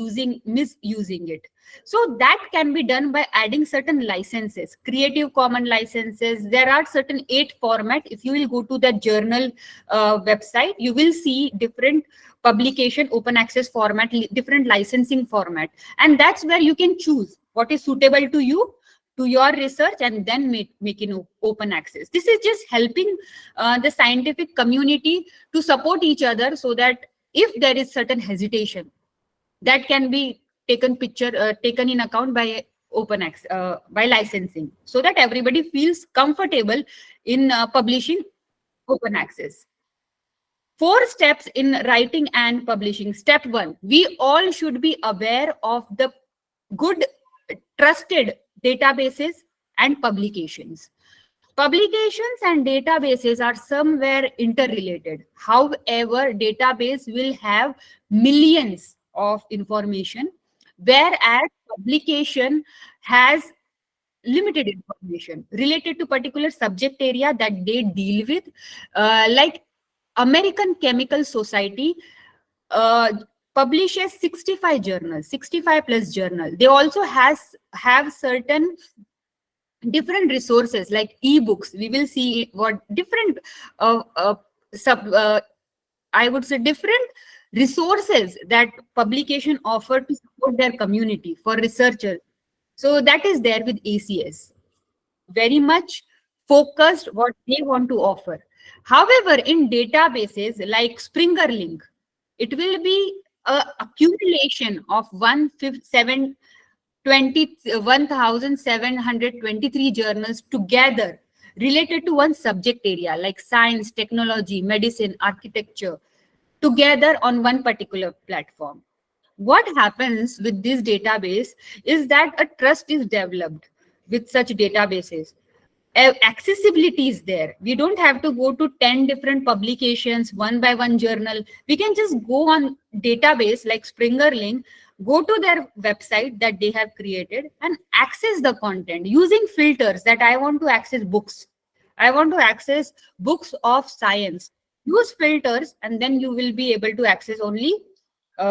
misusing it. So that can be done by adding certain licenses, Creative Commons licenses. There are certain 8 format. If you will go to the journal website, you will see different publication open access format, different licensing format, and that's where you can choose what is suitable to you, to your research, and then make it open access. This is just helping the scientific community to support each other, so that if there is certain hesitation, that can be taken in account by open access, by licensing, so that everybody feels comfortable in publishing open access. 4 steps in writing and publishing. Step 1, we all should be aware of the good trusted databases and publications. Publications and databases are somewhere interrelated. However, database will have millions of information, whereas publication has limited information related to particular subject area that they deal with. Like American Chemical Society publishes 65 journals, 65 plus journal. They also have certain different resources like ebooks. We will see what different I would say different resources that publication offer to support their community for researchers. So that is there with ACS. Very much focused what they want to offer. However, in databases like Springer Link, it will be a accumulation of 1,723 journals together related to one subject area like science, technology, medicine, architecture, together on one particular platform. What happens with this database is that a trust is developed with such databases. Accessibility is there. We don't have to go to 10 different publications, one by one journal. We can just go on database like Springer Link, go to their website that they have created and access the content using filters. That I want to access books. I want to access books of science. Use filters, and then you will be able to access only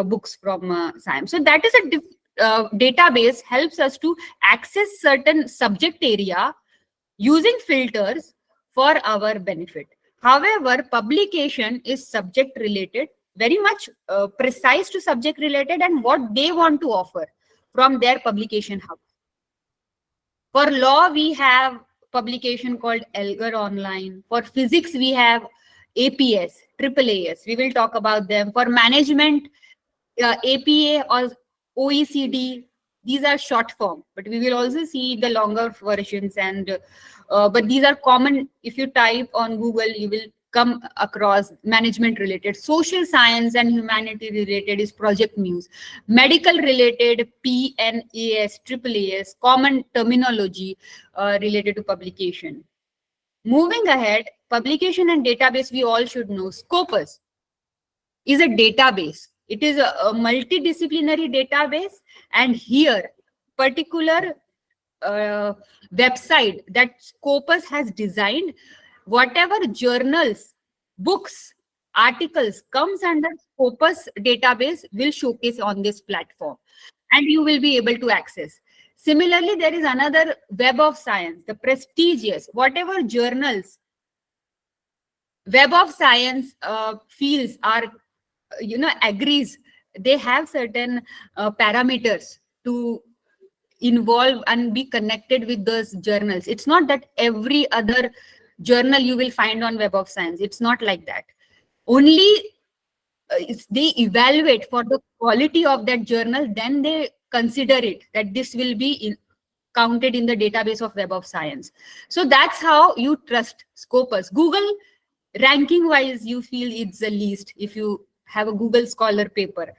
books from science. So that is a database helps us to access certain subject area using filters for our benefit. However, publication is subject related, very much precise to subject related and what they want to offer from their publication hub. For law, we have publication called Elgar Online. For physics, we have APS, AAAS. We will talk about them. For management, APA or OECD, these are short form, but we will also see the longer versions. And but these are common. If you type on Google, you will come across management related. Social science and humanity related is Project Muse. Medical related, PNAS, AAAS, common terminology related to publication. Moving ahead, publication and database, we all should know. Scopus is a database. It is a multidisciplinary database, and here particular website that Scopus has designed, whatever journals, books, articles comes under Scopus database will showcase on this platform, and you will be able to access. Similarly, there is another Web of Science, the prestigious, whatever journals, Web of Science fields are, agrees, they have certain parameters to involve and be connected with those journals. It's not that every other journal you will find on Web of Science. It's not like that. Only if they evaluate for the quality of that journal, then they consider it that this will be counted in the database of Web of Science. So that's how you trust Scopus. Google ranking wise, you feel it's the least if you have a Google Scholar paper.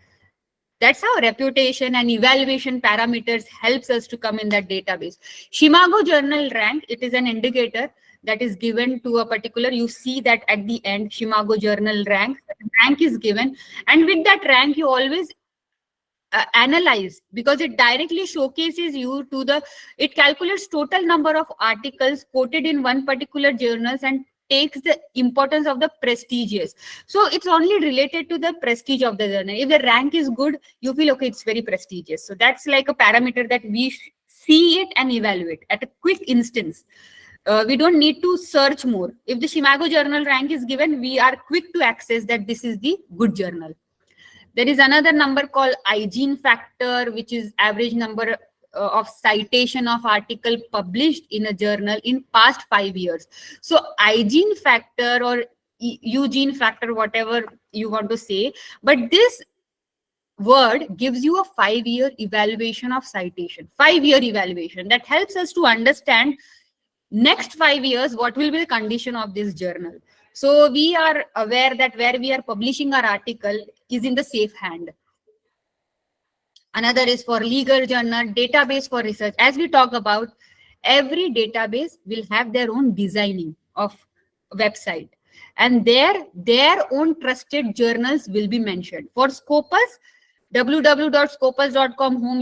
That's how reputation and evaluation parameters helps us to come in that database. Shimago journal rank, it is an indicator that is given to a particular, you see that at the end, Shimago journal rank is given. And with that rank, you always analyze, because it directly showcases you to the, it calculates total number of articles quoted in one particular journals and takes the importance of the prestigious. So it's only related to the prestige of the journal. If the rank is good, you feel, okay, it's very prestigious. So that's like a parameter that we see it and evaluate at a quick instance. We don't need to search more. If the Shimago journal rank is given, we are quick to access that this is the good journal. There is another number called hygiene factor, which is average number of citation of article published in a journal in past 5 years. So hygiene factor or Eugene factor, whatever you want to say, but this word gives you a 5-year evaluation of citation, 5-year evaluation that helps us to understand next 5 years what will be the condition of this journal. So we are aware that where we are publishing our article is in the safe hand. Another is for legal journal, database for research. As we talk about, every database will have their own designing of website, and their own trusted journals will be mentioned. For Scopus, www.scopus.com home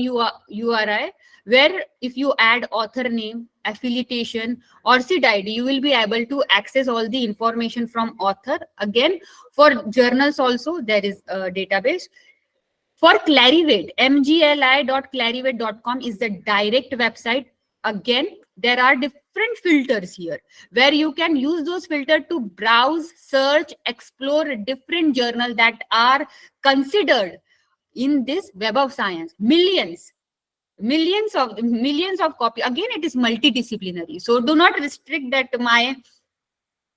URI, where if you add author name, affiliation, or seed ID, you will be able to access all the information from author. Again, for journals also, there is a database. For Clarivate, mgli.clarivate.com is the direct website. Again, there are different filters here where you can use those filters to browse, search, explore different journals that are considered in this Web of Science. Millions of copy. Again, it is multidisciplinary. So do not restrict that my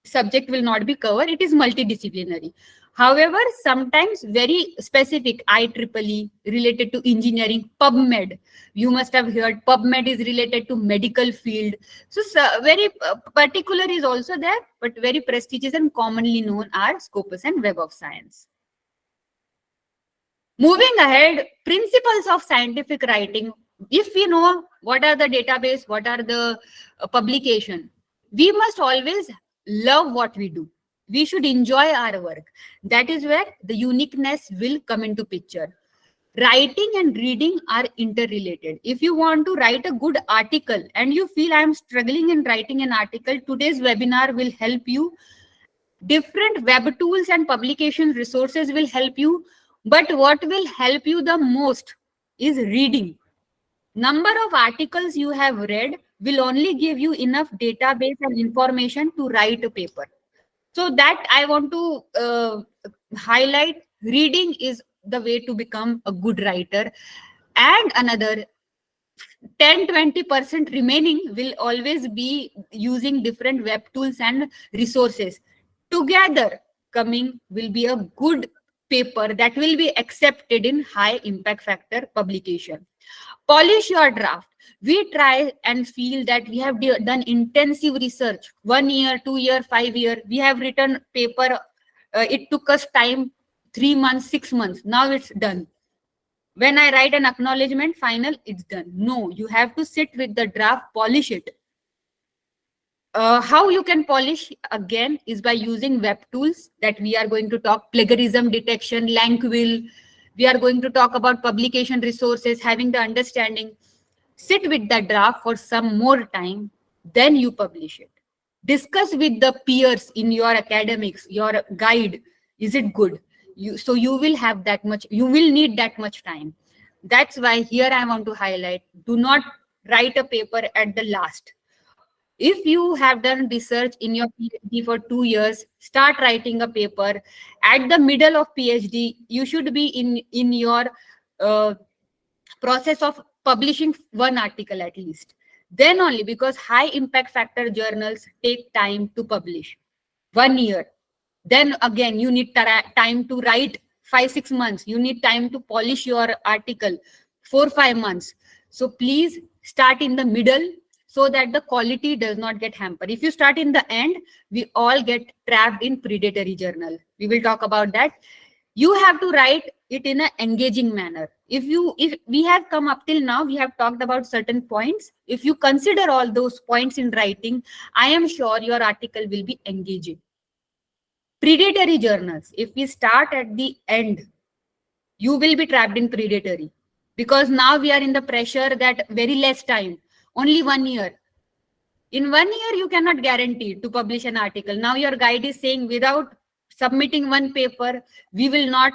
subject will not be covered. It is multidisciplinary. However, sometimes very specific, IEEE related to engineering, PubMed. You must have heard PubMed is related to medical field. So very particular is also there, but very prestigious and commonly known are Scopus and Web of Science. Moving ahead, principles of scientific writing. If we know what are the database, what are the publication, we must always love what we do. We should enjoy our work. That is where the uniqueness will come into picture. Writing and reading are interrelated. If you want to write a good article and you feel I am struggling in writing an article, today's webinar will help you. Different web tools and publication resources will help you. But what will help you the most is reading. Number of articles you have read will only give you enough database and information to write a paper. So that I want to highlight. Reading is the way to become a good writer. And another 10-20% remaining will always be using different web tools and resources. Together coming will be a good paper that will be accepted in high impact factor publication. Polish your draft. We try and feel that we have done intensive research, 1 year, 2 year, 5 year. We have written paper. It took us time, 3 months, 6 months. Now it's done. When I write an acknowledgement, final, it's done. No, you have to sit with the draft, polish it. How you can polish again is by using web tools that we are going to talk, plagiarism detection, Lankwil. We are going to talk about publication resources, having the understanding. Sit with the draft for some more time, then you publish it. Discuss with the peers in your academics, your guide. Is it good? So you will have that much, you will need that much time. That's why here I want to highlight, do not write a paper at the last. If you have done research in your PhD for 2 years, start writing a paper. At the middle of PhD, you should be in your process of publishing one article at least. Then only, because high impact factor journals take time to publish. 1 year. Then again, you need time to write 5-6 months. You need time to polish your article 4-5 months. So please start in the middle so that the quality does not get hampered. If you start in the end, we all get trapped in predatory journal. We will talk about that. You have to write it in an engaging manner. If we have come up till now, we have talked about certain points. If you consider all those points in writing, I am sure your article will be engaging. Predatory journals, if we start at the end, you will be trapped in predatory, because now we are in the pressure that very less time, only 1 year. In 1 year, you cannot guarantee to publish an article. Now your guide is saying without submitting one paper, we will not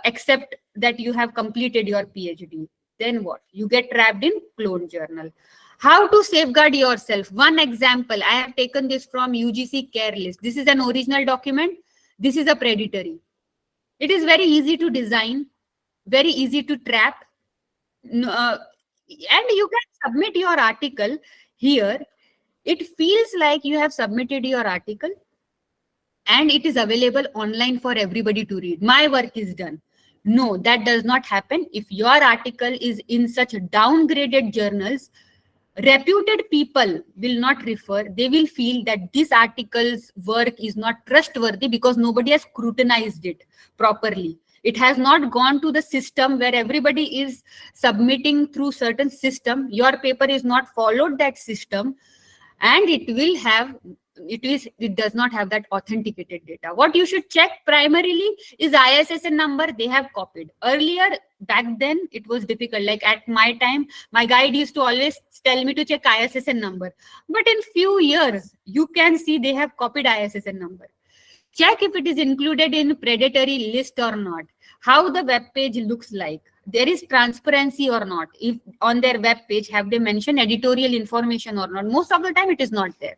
accept that you have completed your PhD. Then what? You get trapped in clone journal. How to safeguard yourself? One example, I have taken this from UGC care list. This is an original document. This is a predatory. It is very easy to design, very easy to trap. And you can submit your article here. It feels like you have submitted your article and it is available online for everybody to read. My work is done. No, that does not happen. If your article is in such downgraded journals, reputed people will not refer. They will feel that this article's work is not trustworthy because nobody has scrutinized it properly. It has not gone to the system where everybody is submitting through certain system. Your paper is not followed that system, and it does not have that authenticated data. What you should check primarily is ISSN number. They have copied. Earlier, back then, it was difficult. Like at my time, my guide used to always tell me to check ISSN number. But in few years, you can see they have copied ISSN number. Check if it is included in predatory list or not. How the web page looks like. There is transparency or not. If on their web page, have they mentioned editorial information or not? Most of the time, it is not there.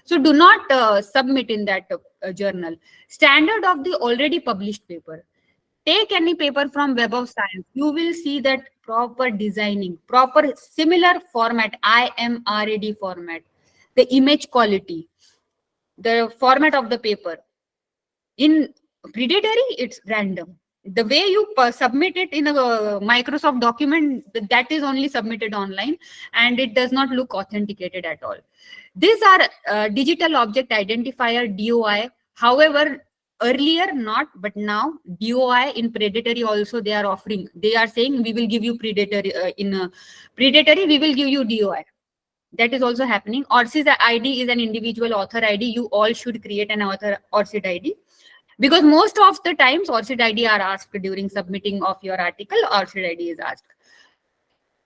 So do not submit in that journal. Standard of the already published paper. Take any paper from Web of Science. You will see that proper designing, proper similar format, IMRAD format, the image quality, the format of the paper. In predatory, it's random. The way you submit it in a Microsoft document, that is only submitted online, and it does not look authenticated at all. These are digital object identifier, DOI. However, earlier not, but now DOI in predatory also they are offering. They are saying we will give you predatory predatory. We will give you DOI. That is also happening. ORCID ID is an individual author ID. You all should create an author ORCID ID. Because most of the times ORCID ID are asked during submitting of your article, ORCID ID is asked.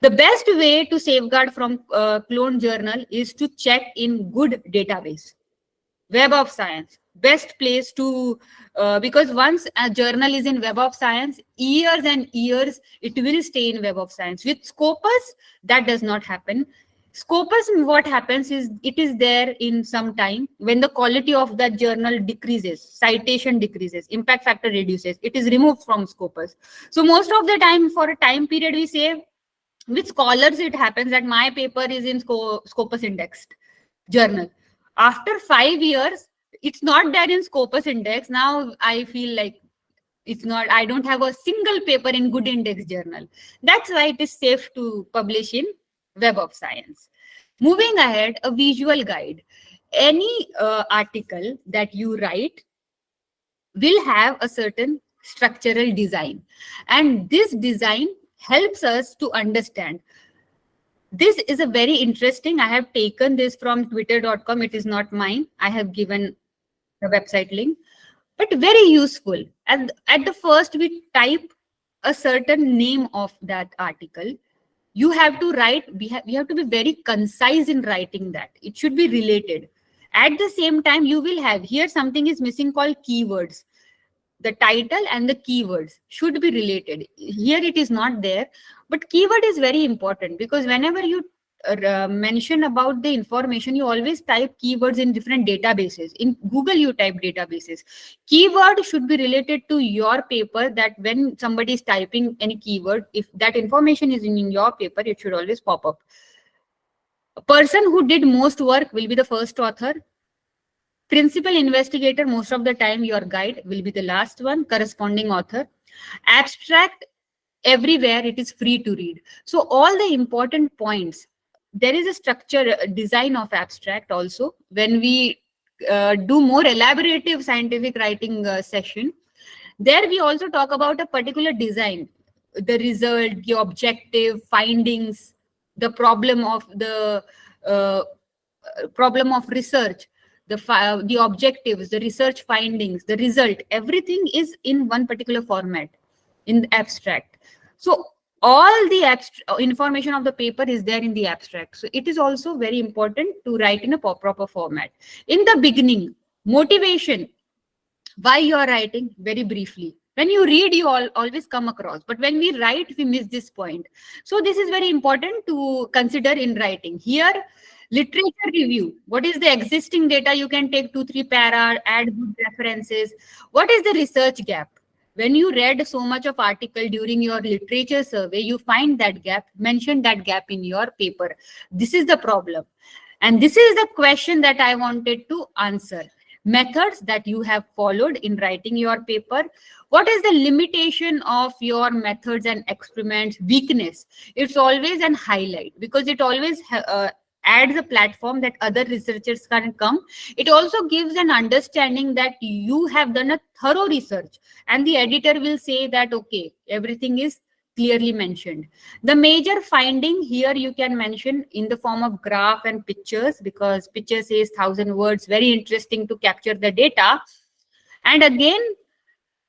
The best way to safeguard from clone journal is to check in good database. Web of Science, best place to, because once a journal is in Web of Science, years and years, it will stay in Web of Science. With Scopus, that does not happen. Scopus, what happens is it is there in some time when the quality of that journal decreases, citation decreases, impact factor reduces, it is removed from Scopus. So most of the time, for a time period, we say with scholars, it happens that my paper is in Scopus indexed journal. After 5 years, it's not there in Scopus index. Now I feel like it's not, I don't have a single paper in good index journal. That's why it is safe to publish in Web of Science. Moving ahead, a visual guide. Any article that you write will have a certain structural design. And this design helps us to understand. This is a very interesting, I have taken this from twitter.com. It is not mine. I have given the website link, but very useful. And at the first, we type a certain name of that article. You have to write, we have to be very concise in writing that. It should be related. At the same time, you will have here something is missing called keywords. The title and the keywords should be related. Here it is not there, but keyword is very important because whenever you mention about the information, you always type keywords in different databases. In Google, you type databases. Keyword should be related to your paper, that when somebody is typing any keyword, if that information is in your paper, it should always pop up. A person who did most work will be the first author. Principal investigator, most of the time your guide will be the last one, corresponding author. Abstract, everywhere it is free to read. So all the important points, there is a structure, design of abstract also. When we do more elaborative scientific writing session, there we also talk about a particular design, the result, the objective, findings, the uh, problem of research, the objectives, the research findings, the result, everything is in one particular format in the abstract. So all the information of the paper is there in the abstract. So it is also very important to write in a proper format. In the beginning, motivation, why you are writing, very briefly. When you read, you always come across, but when we write, we miss this point. So this is very important to consider in writing. Here, literature review. What is the existing data? You can take 2-3 para, add good references. What is the research gap? When you read so much of article during your literature survey, you find that gap, mention that gap in your paper. This is the problem. And this is the question that I wanted to answer. Methods that you have followed in writing your paper. What is the limitation of your methods and experiments? Weakness. It's always an highlight because it always adds a platform that other researchers can come. It also gives an understanding that you have done a thorough research, and the editor will say that, okay, everything is clearly mentioned. The major finding here you can mention in the form of graph and pictures, because picture says 1,000 words, very interesting to capture the data. And again,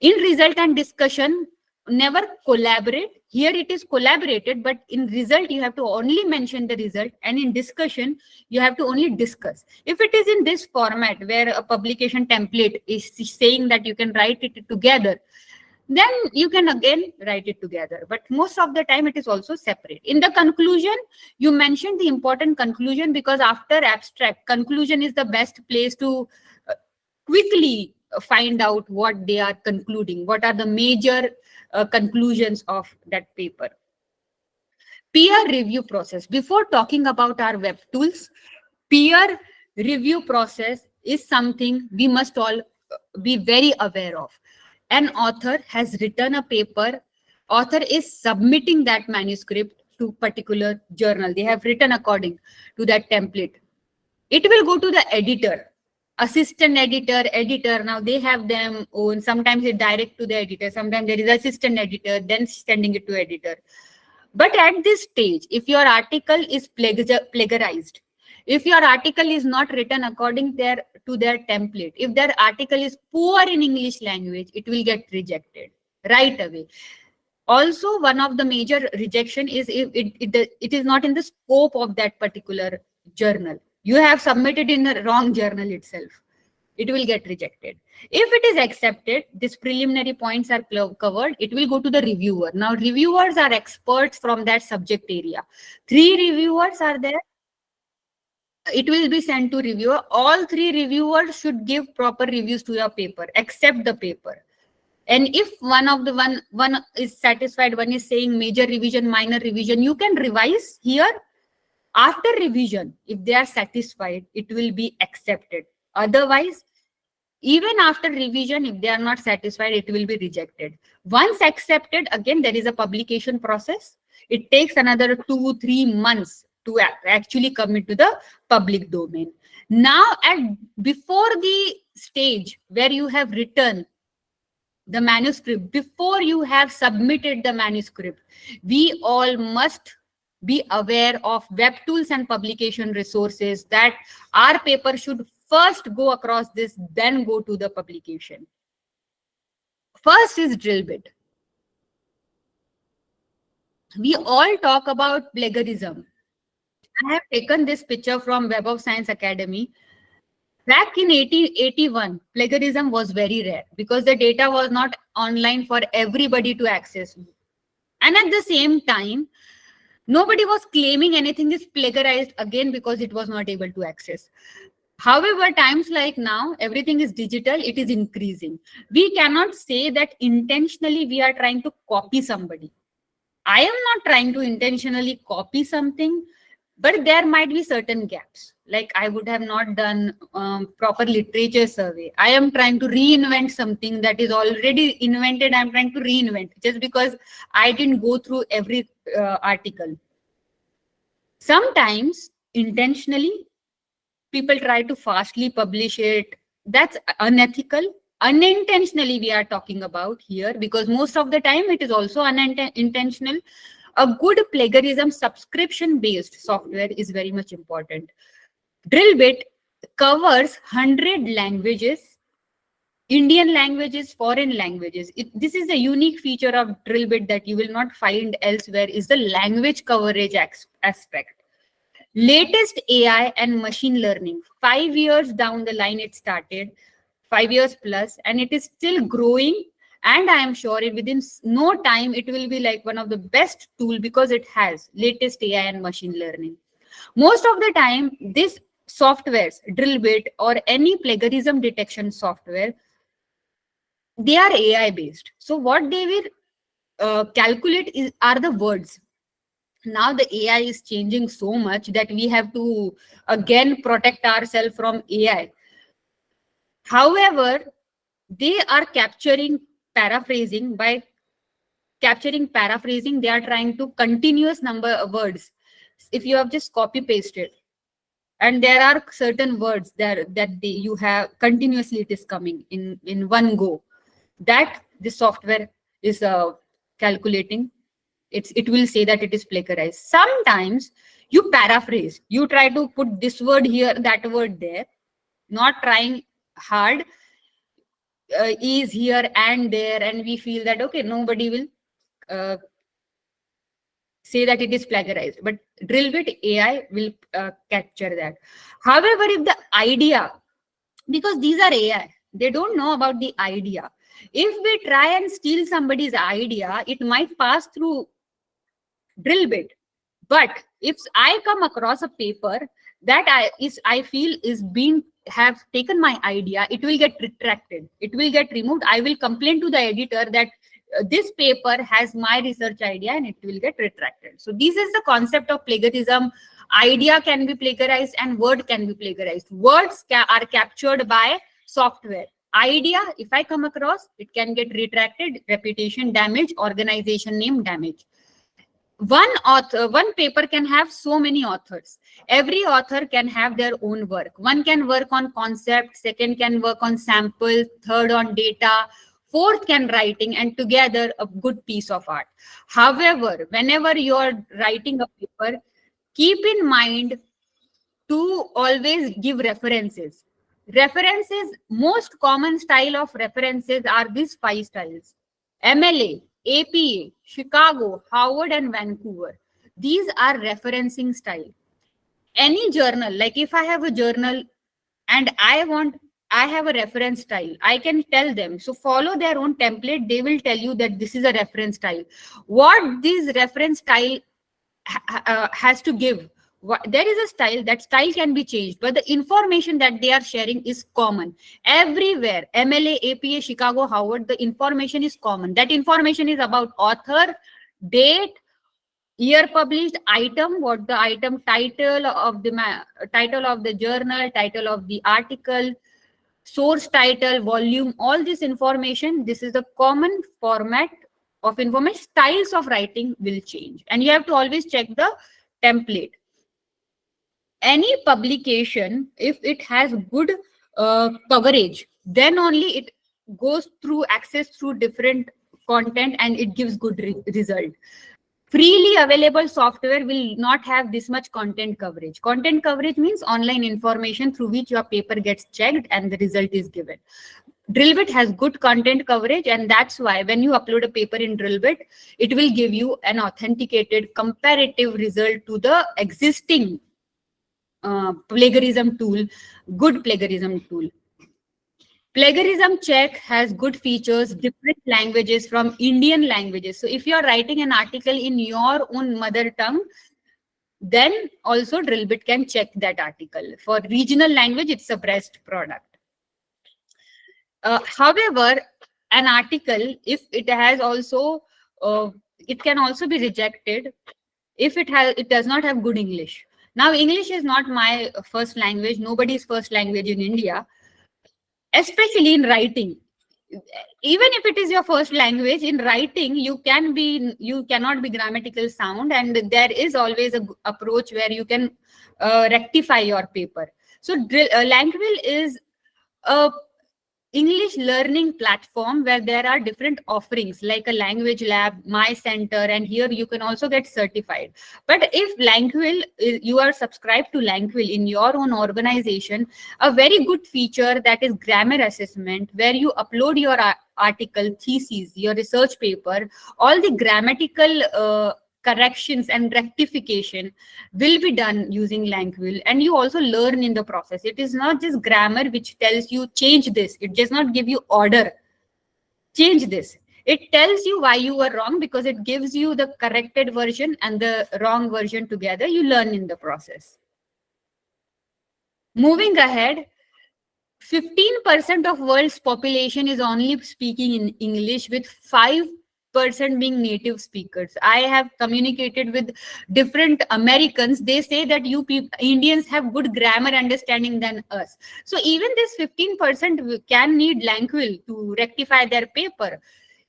in result and discussion, never collaborate. Here it is collaborated, but in result you have to only mention the result, and in discussion you have to only discuss. If it is in this format where a publication template is saying that you can write it together, then you can again write it together. But most of the time it is also separate. In the conclusion, you mentioned the important conclusion, because after abstract, conclusion is the best place to quickly find out what they are concluding, what are the major conclusions of that paper. Peer review process. Before talking about our web tools, peer review process is something we must all be very aware of. An author has written a paper, author is submitting that manuscript to particular journal. They have written according to that template. It will go to the editor, assistant editor. Now they have them own. Sometimes it direct to the editor. Sometimes there is assistant editor, then sending it to editor. But at this stage, if your article is plagiarized, if your article is not written according to their template, if their article is poor in English language, it will get rejected right away. Also, one of the major rejection is if it is not in the scope of that particular journal. You have submitted in the wrong journal itself. It will get rejected. If it is accepted, these preliminary points are covered, it will go to the reviewer. Now, reviewers are experts from that subject area. 3 reviewers are there. It will be sent to reviewer. All 3 reviewers should give proper reviews to your paper, accept the paper. And if one is satisfied, one is saying major revision, minor revision, you can revise here. After revision, if they are satisfied, it will be accepted. Otherwise, even after revision, if they are not satisfied, it will be rejected. Once accepted, again, there is a publication process. It takes another 2-3 months to actually come into the public domain. Now, before the stage where you have written the manuscript, before you have submitted the manuscript, we all must be aware of web tools and publication resources, that our paper should first go across this, then go to the publication. First is drill bit. We all talk about plagiarism. I have taken this picture from Web of Science Academy. Back in 1881, plagiarism was very rare because the data was not online for everybody to access. And at the same time, nobody was claiming anything is plagiarized again because it was not able to access. However, times like now, everything is digital, it is increasing. We cannot say that intentionally we are trying to copy somebody. I am not trying to intentionally copy something. But there might be certain gaps. Like I would have not done proper literature survey. I am trying to reinvent something that is already invented. I'm trying to reinvent just because I didn't go through every article. Sometimes intentionally, people try to fastly publish it. That's unethical. Unintentionally, we are talking about here, because most of the time it is also unintentional. A good plagiarism subscription based software is very much important. Drillbit covers 100 languages, Indian languages, foreign languages. This is a unique feature of Drillbit that you will not find elsewhere, is the language coverage aspect. Latest AI and machine learning. 5 years down the line it started, 5 years plus, and it is still growing. And I am sure within no time it will be like one of the best tool, because it has latest AI and machine learning. Most of the time, this softwares, Drillbit or any plagiarism detection software, they are AI based. So what they will calculate are the words. Now the AI is changing so much that we have to again protect ourselves from AI. However, they are capturing paraphrasing. By capturing paraphrasing, they are trying to continuous number of words. If you have just copy pasted, and there are certain words that you have continuously, it is coming in one go, that the software is calculating. It will say that it is plagiarized. Sometimes you paraphrase, you try to put this word here, that word there, not trying hard, is here and there, and we feel that okay, nobody will say that it is plagiarized, but Drillbit AI will capture that. However, if the idea, because these are AI, they don't know about the idea. If we try and steal somebody's idea, it might pass through Drillbit. But if I come across a paper that I feel is being have taken my idea, it will get retracted. It will get removed. I will complain to the editor that this paper has my research idea, and it will get retracted. So this is the concept of plagiarism. Idea can be plagiarized and word can be plagiarized. Words are captured by software. Idea, if I come across, it can get retracted, reputation damage, organization name damage. One paper can have so many authors. Every author can have their own work. One can work on concept, second can work on sample, third on data, fourth can writing, and together a good piece of art. However, whenever you're writing a paper, keep in mind to always give references. References, most common style of references are these 5 styles: MLA, APA, Chicago, Harvard, and Vancouver. These are referencing style. Any journal, like if I have a journal and I have a reference style, I can tell them, so follow their own template. They will tell you that this is a reference style. What this reference style has to give. There is a style, that style can be changed, but the information that they are sharing is common everywhere. MLA, APA, Chicago, Harvard, the information is common. That information is about author, date, year published, item, what the item, title of the journal, title of the article, source title, volume, all this information. This is the common format of information. Styles of writing will change, and you have to always check the template. Any publication, if it has good coverage, then only it goes through access through different content and it gives good result. Freely available software will not have this much content coverage. Content coverage means online information through which your paper gets checked and the result is given. Drillbit has good content coverage, and that's why when you upload a paper in Drillbit, it will give you an authenticated comparative result to the existing plagiarism tool, good plagiarism tool. Plagiarism check has good features, different languages from Indian languages. So if you are writing an article in your own mother tongue, then also Drillbit can check that article. For regional language, it's a best product. However, an article, if it has also, it can also be rejected if it does not have good English. Now, English is not my first language, nobody's first language in India, especially in writing. Even if it is your first language, in writing you cannot be grammatical sound, and there is always a approach where you can rectify your paper. So Langquill is a English learning platform where there are different offerings like a language lab, my center, and here you can also get certified. But if Langquill, you are subscribed to Langquill in your own organization, a very good feature that is grammar assessment, where you upload your article, thesis, your research paper, all the grammatical corrections and rectification will be done using Langquill, and you also learn in the process. It is not just grammar which tells you change this. It does not give you order, change this. It tells you why you were wrong, because it gives you the corrected version and the wrong version together. You learn in the process. Moving ahead, 15% of world's population is only speaking in English, with 5% being native speakers. I have communicated with different Americans. They say that you Indians have good grammar understanding than us. So even this 15% can need Langquill to rectify their paper.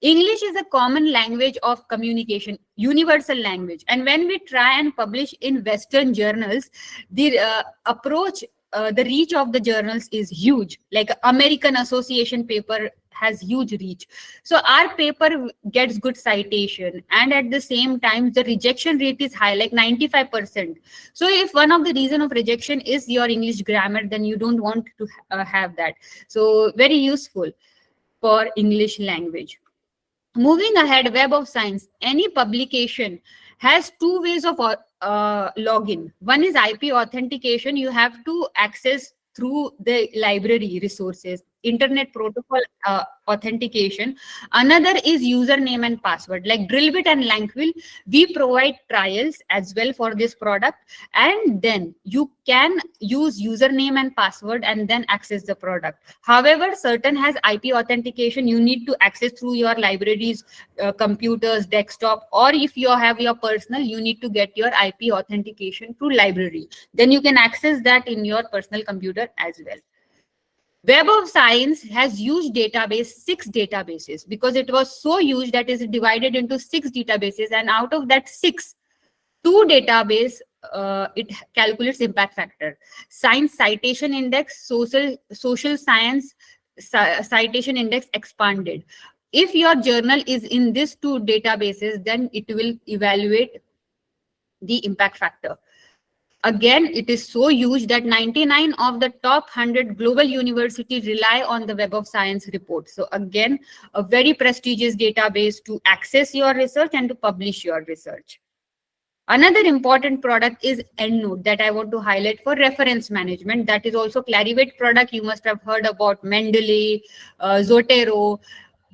English is a common language of communication, universal language. And when we try and publish in Western journals, the approach, the reach of the journals is huge. Like American Association paper has huge reach. So our paper gets good citation, and at the same time the rejection rate is high, like 95%. So if one of the reason of rejection is your English grammar, then you don't want to have that. So very useful for English language. Moving ahead, Web of Science. Any publication has two ways of login. One is IP authentication. You have to access through the library resources, internet protocol authentication. Another is username and password. Like Drillbit and Langquill, we provide trials as well for this product, and then you can use username and password and then access the product. However, certain has IP authentication, you need to access through your libraries, computers, desktop, or if you have your personal, you need to get your IP authentication through library. Then you can access that in your personal computer as well. Web of Science has huge database, 6 databases, because it was so huge that is divided into 6 databases, and out of that 6, 2 database, it calculates impact factor. Science Citation Index, Social Science Citation Index expanded. If your journal is in these 2 databases, then it will evaluate the impact factor. Again, it is so huge that 99 of the top 100 global universities rely on the Web of Science report. So again, a very prestigious database to access your research and to publish your research. Another important product is EndNote that I want to highlight for reference management. That is also Clarivate product. You must have heard about Mendeley, Zotero,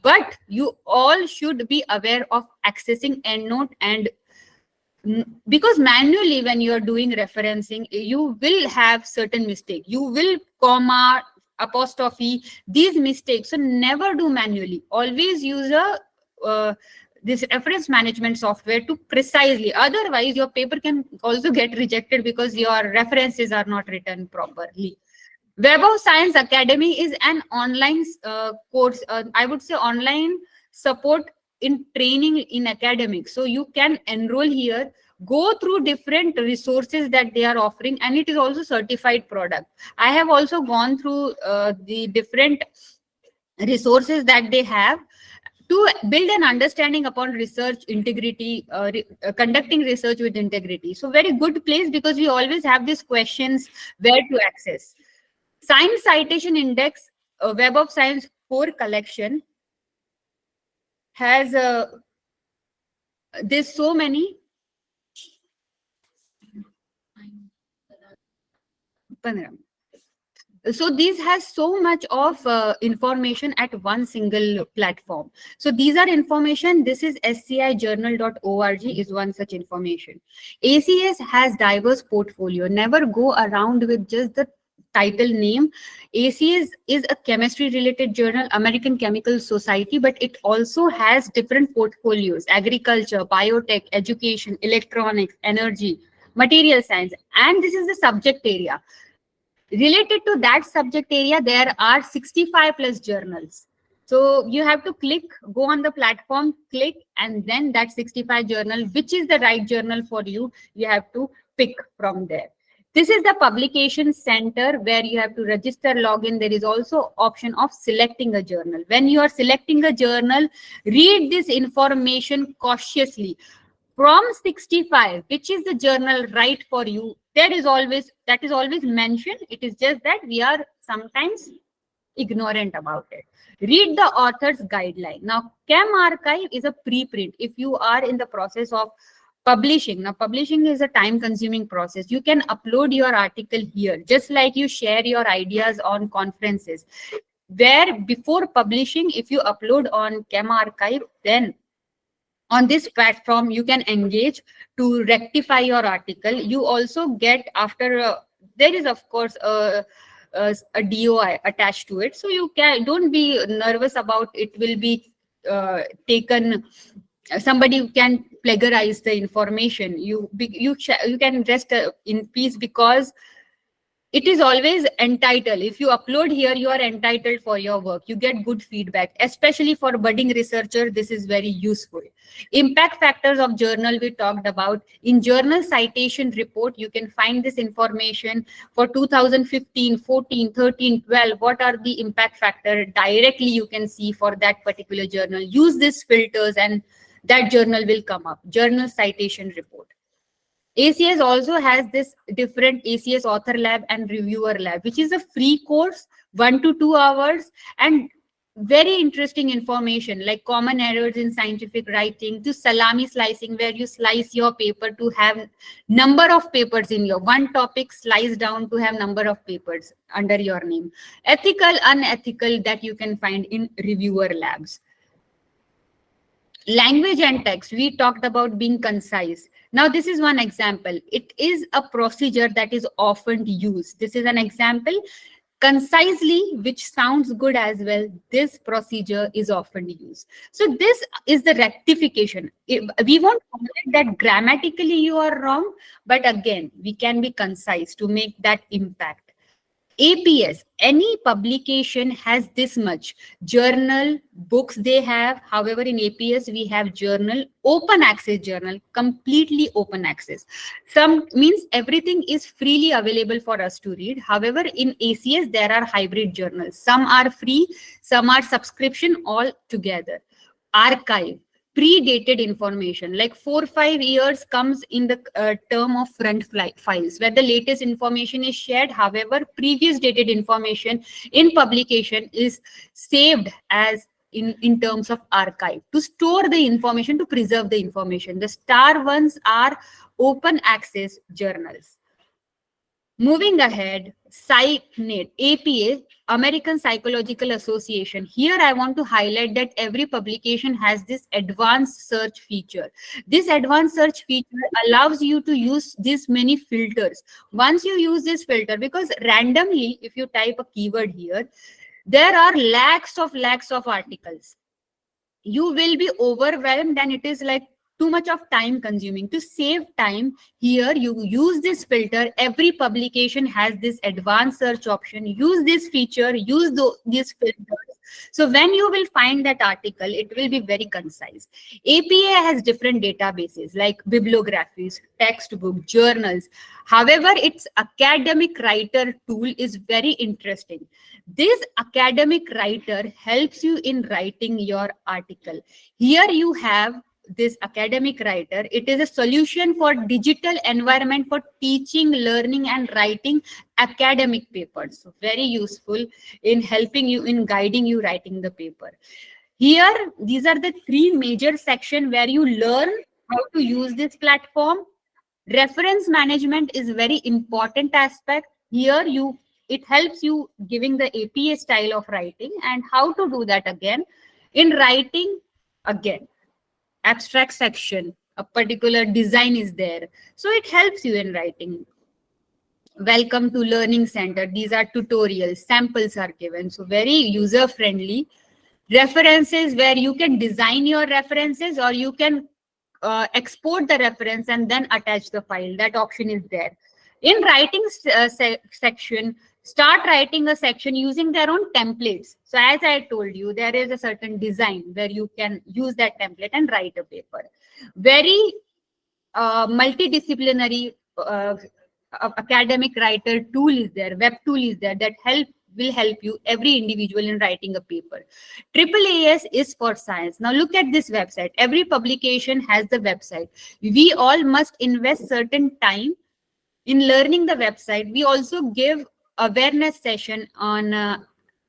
but you all should be aware of accessing EndNote, and because manually when you are doing referencing, you will have certain mistake. You will comma, apostrophe, these mistakes. So never do manually. Always use this reference management software to precisely. Otherwise, your paper can also get rejected because your references are not written properly. Web of Science Academy is an online course. I would say online support in training in academics. So you can enroll here, go through different resources that they are offering, and it is also certified product. I have also gone through the different resources that they have to build an understanding upon research integrity, conducting research with integrity. So very good place, because we always have these questions where to access. Science Citation Index, Web of Science core collection has there's so many. So these has so much of information at one single platform. So these are information. This is scijournal.org is one such information. ACS has diverse portfolio. Never go around with just the title name. ACS is a chemistry related journal, American Chemical Society, but it also has different portfolios: agriculture, biotech, education, electronics, energy, material science, and this is the subject area. Related to that subject area, there are 65 plus journals. So you have to click, go on the platform, click, and then that 65 journal, which is the right journal for you, you have to pick from there. This is the publication center where you have to register, login. There is also option of selecting a journal. When you are selecting a journal, read this information cautiously. From 65, which is the journal right for you, that is always mentioned. It is just that we are sometimes ignorant about it. Read the author's guideline. Now, Chem Archive is a preprint. If you are in the process of publishing, now publishing is a time-consuming process. You can upload your article here, just like you share your ideas on conferences. Where before publishing, if you upload on Chem Archive, then on this platform you can engage to rectify your article. You also get, after there is of course a DOI attached to it, so you don't be nervous about it will be taken, somebody can plagiarize the information. You can rest in peace, because it is always entitled. If you upload here, you are entitled for your work. You get good feedback, especially for budding researcher. This is very useful. Impact factors of journal we talked about. In journal citation report, you can find this information for 2015, 14, 13, 12. What are the impact factor? Directly you can see for that particular journal. Use these filters and that journal will come up. Journal citation report. ACS also has this different ACS author lab and reviewer lab, which is a free course, 1 to 2 hours, and very interesting information like common errors in scientific writing, to salami slicing, where you slice your paper to have number of papers in your one topic sliced down to have number of papers under your name. Ethical, unethical, that you can find in reviewer labs. Language and text, we talked about being concise. Now, this is one example. It is a procedure that is often used. This is an example. Concisely, which sounds good as well, this procedure is often used. So this is the rectification. We won't comment that grammatically you are wrong, but again, we can be concise to make that impact. APS, any publication has this much. Journal, books they have. However, in APS, we have journal, open access journal, completely open access. Some means everything is freely available for us to read. However, in ACS, there are hybrid journals. Some are free, some are subscription, all together. Archive. Predated information, like 4 or 5 years comes in the term of front files, where the latest information is shared. However, previous dated information in publication is saved as in terms of archive, to store the information, to preserve the information. The star ones are open access journals. Moving ahead, PsycNet, APA, American Psychological Association. Here I want to highlight that every publication has this advanced search feature. This advanced search feature allows you to use this many filters. Once you use this filter, because randomly, if you type a keyword here, there are lakhs of articles. You will be overwhelmed, and it is like too much of time consuming. To save time, here you use this filter. Every publication has this advanced search option. Use this feature, use these filters. So when you will find that article, it will be very concise. APA has different databases like bibliographies, textbook, journals. However, its academic writer tool is very interesting. This academic writer helps you in writing your article. Here you have this academic writer. It is a solution for digital environment for teaching, learning, and writing academic papers. So very useful in helping you, in guiding you writing the paper. Here, these are the 3 major sections where you learn how to use this platform. Reference management is very important aspect. Here it helps you giving the APA style of writing and how to do that again. In writing, again, abstract section, a particular design is there. So it helps you in writing. Welcome to Learning Center. These are tutorials, samples are given. So very user friendly. References, where you can design your references or you can export the reference and then attach the file. That option is there. In writing section, start writing a section using their own templates. So as I told you, there is a certain design where you can use that template and write a paper. Very multidisciplinary academic writer tool is there, web tool is there that will help you, every individual, in writing a paper. AAAS is for science. Now look at this website. Every publication has the website. We all must invest certain time in learning the website. We also give awareness session on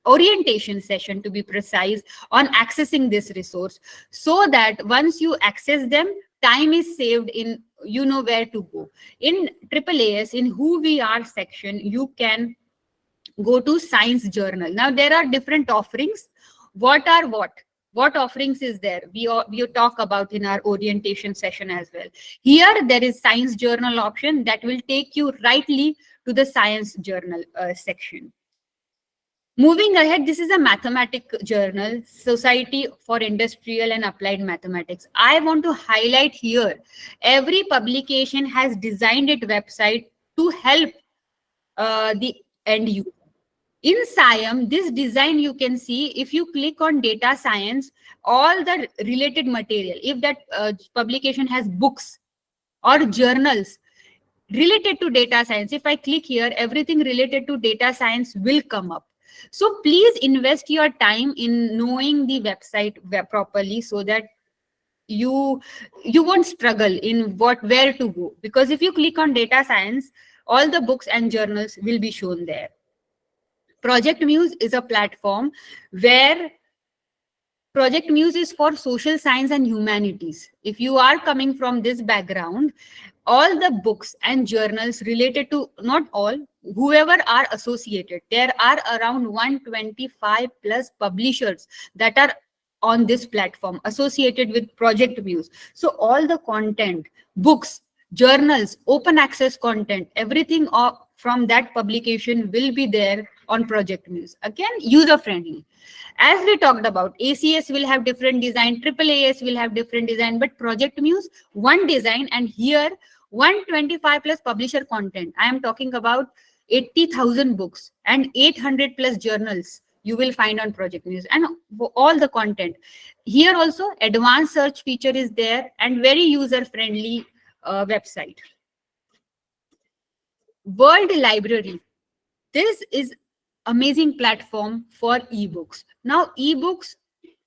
orientation session, to be precise, on accessing this resource, so that once you access them, time is saved in, you know where to go. In AAAS, in Who We Are section, you can go to Science Journal. Now there are different offerings. What offerings is there? We talk about in our orientation session as well. Here there is Science Journal option that will take you rightly to the Science Journal section. Moving ahead, this is a mathematics journal, Society for Industrial and Applied Mathematics. I want to highlight here, every publication has designed its website to help the end user. In SIAM, this design you can see, if you click on data science, all the related material, if that publication has books or journals related to data science, if I click here, everything related to data science will come up. So please invest your time in knowing the website properly, so that you won't struggle in where to go. Because if you click on data science, all the books and journals will be shown there. Project Muse is a platform where Project Muse is for social science and humanities. If you are coming from this background, all the books and journals related to, not all, whoever are associated, there are around 125 plus publishers that are on this platform associated with Project Muse. So all the content, books, journals, open access content, everything from that publication will be there on Project Muse. Again, user friendly. As we talked about, ACS will have different design, AAAS will have different design, but Project Muse, one design, and here 125 plus publisher content. I am talking about 80,000 books and 800 plus journals you will find on Project Muse, and all the content. Here also advanced search feature is there and very user friendly website. World Library. This is amazing platform for ebooks. Now ebooks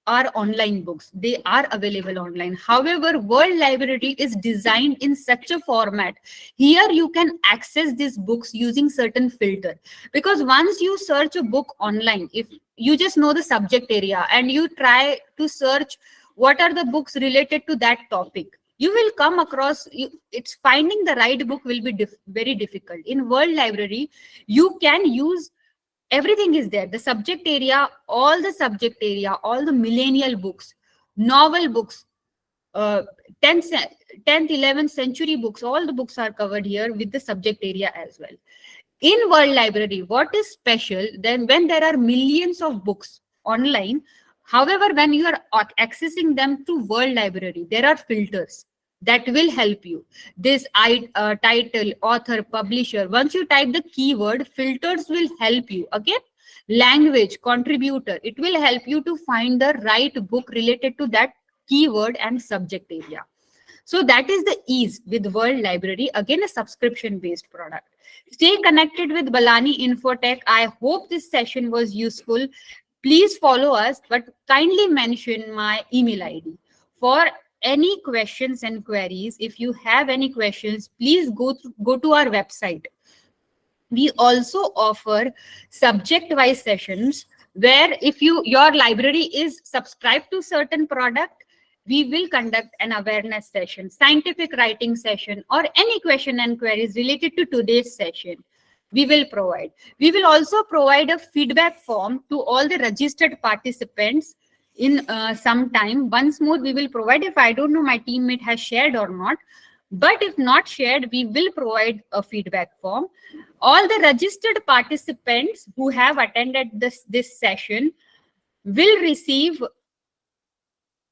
are online books. They are available online. However, World Library is designed in such a format. Here you can access these books using certain filter. Because once you search a book online, if you just know the subject area and you try to search what are the books related to that topic, you will come across, it's finding the right book will be very difficult. In World Library, you can use, everything is there. The subject area, all the millennial books, novel books, 10th, 11th century books, all the books are covered here with the subject area as well. In World Library, what is special, then when there are millions of books online, however, when you are accessing them through World Library, there are filters that will help you. This title, author, publisher, once you type the keyword, filters will help you. Okay, language, contributor, it will help you to find the right book related to that keyword and subject area. So that is the ease with World Library, again a subscription based product. Stay connected with Balani Infotech. I hope this session was useful. Please follow us, but kindly mention my email ID for any questions and queries. If you have any questions, please go to our website. We also offer subject-wise sessions where if your library is subscribed to certain product, we will conduct an awareness session, scientific writing session, or any question and queries related to today's session. We will provide. We will also provide a feedback form to all the registered participants in some time. Once more, we will provide, if I don't know my teammate has shared or not, but if not shared, we will provide a feedback form. All the registered participants who have attended this session will receive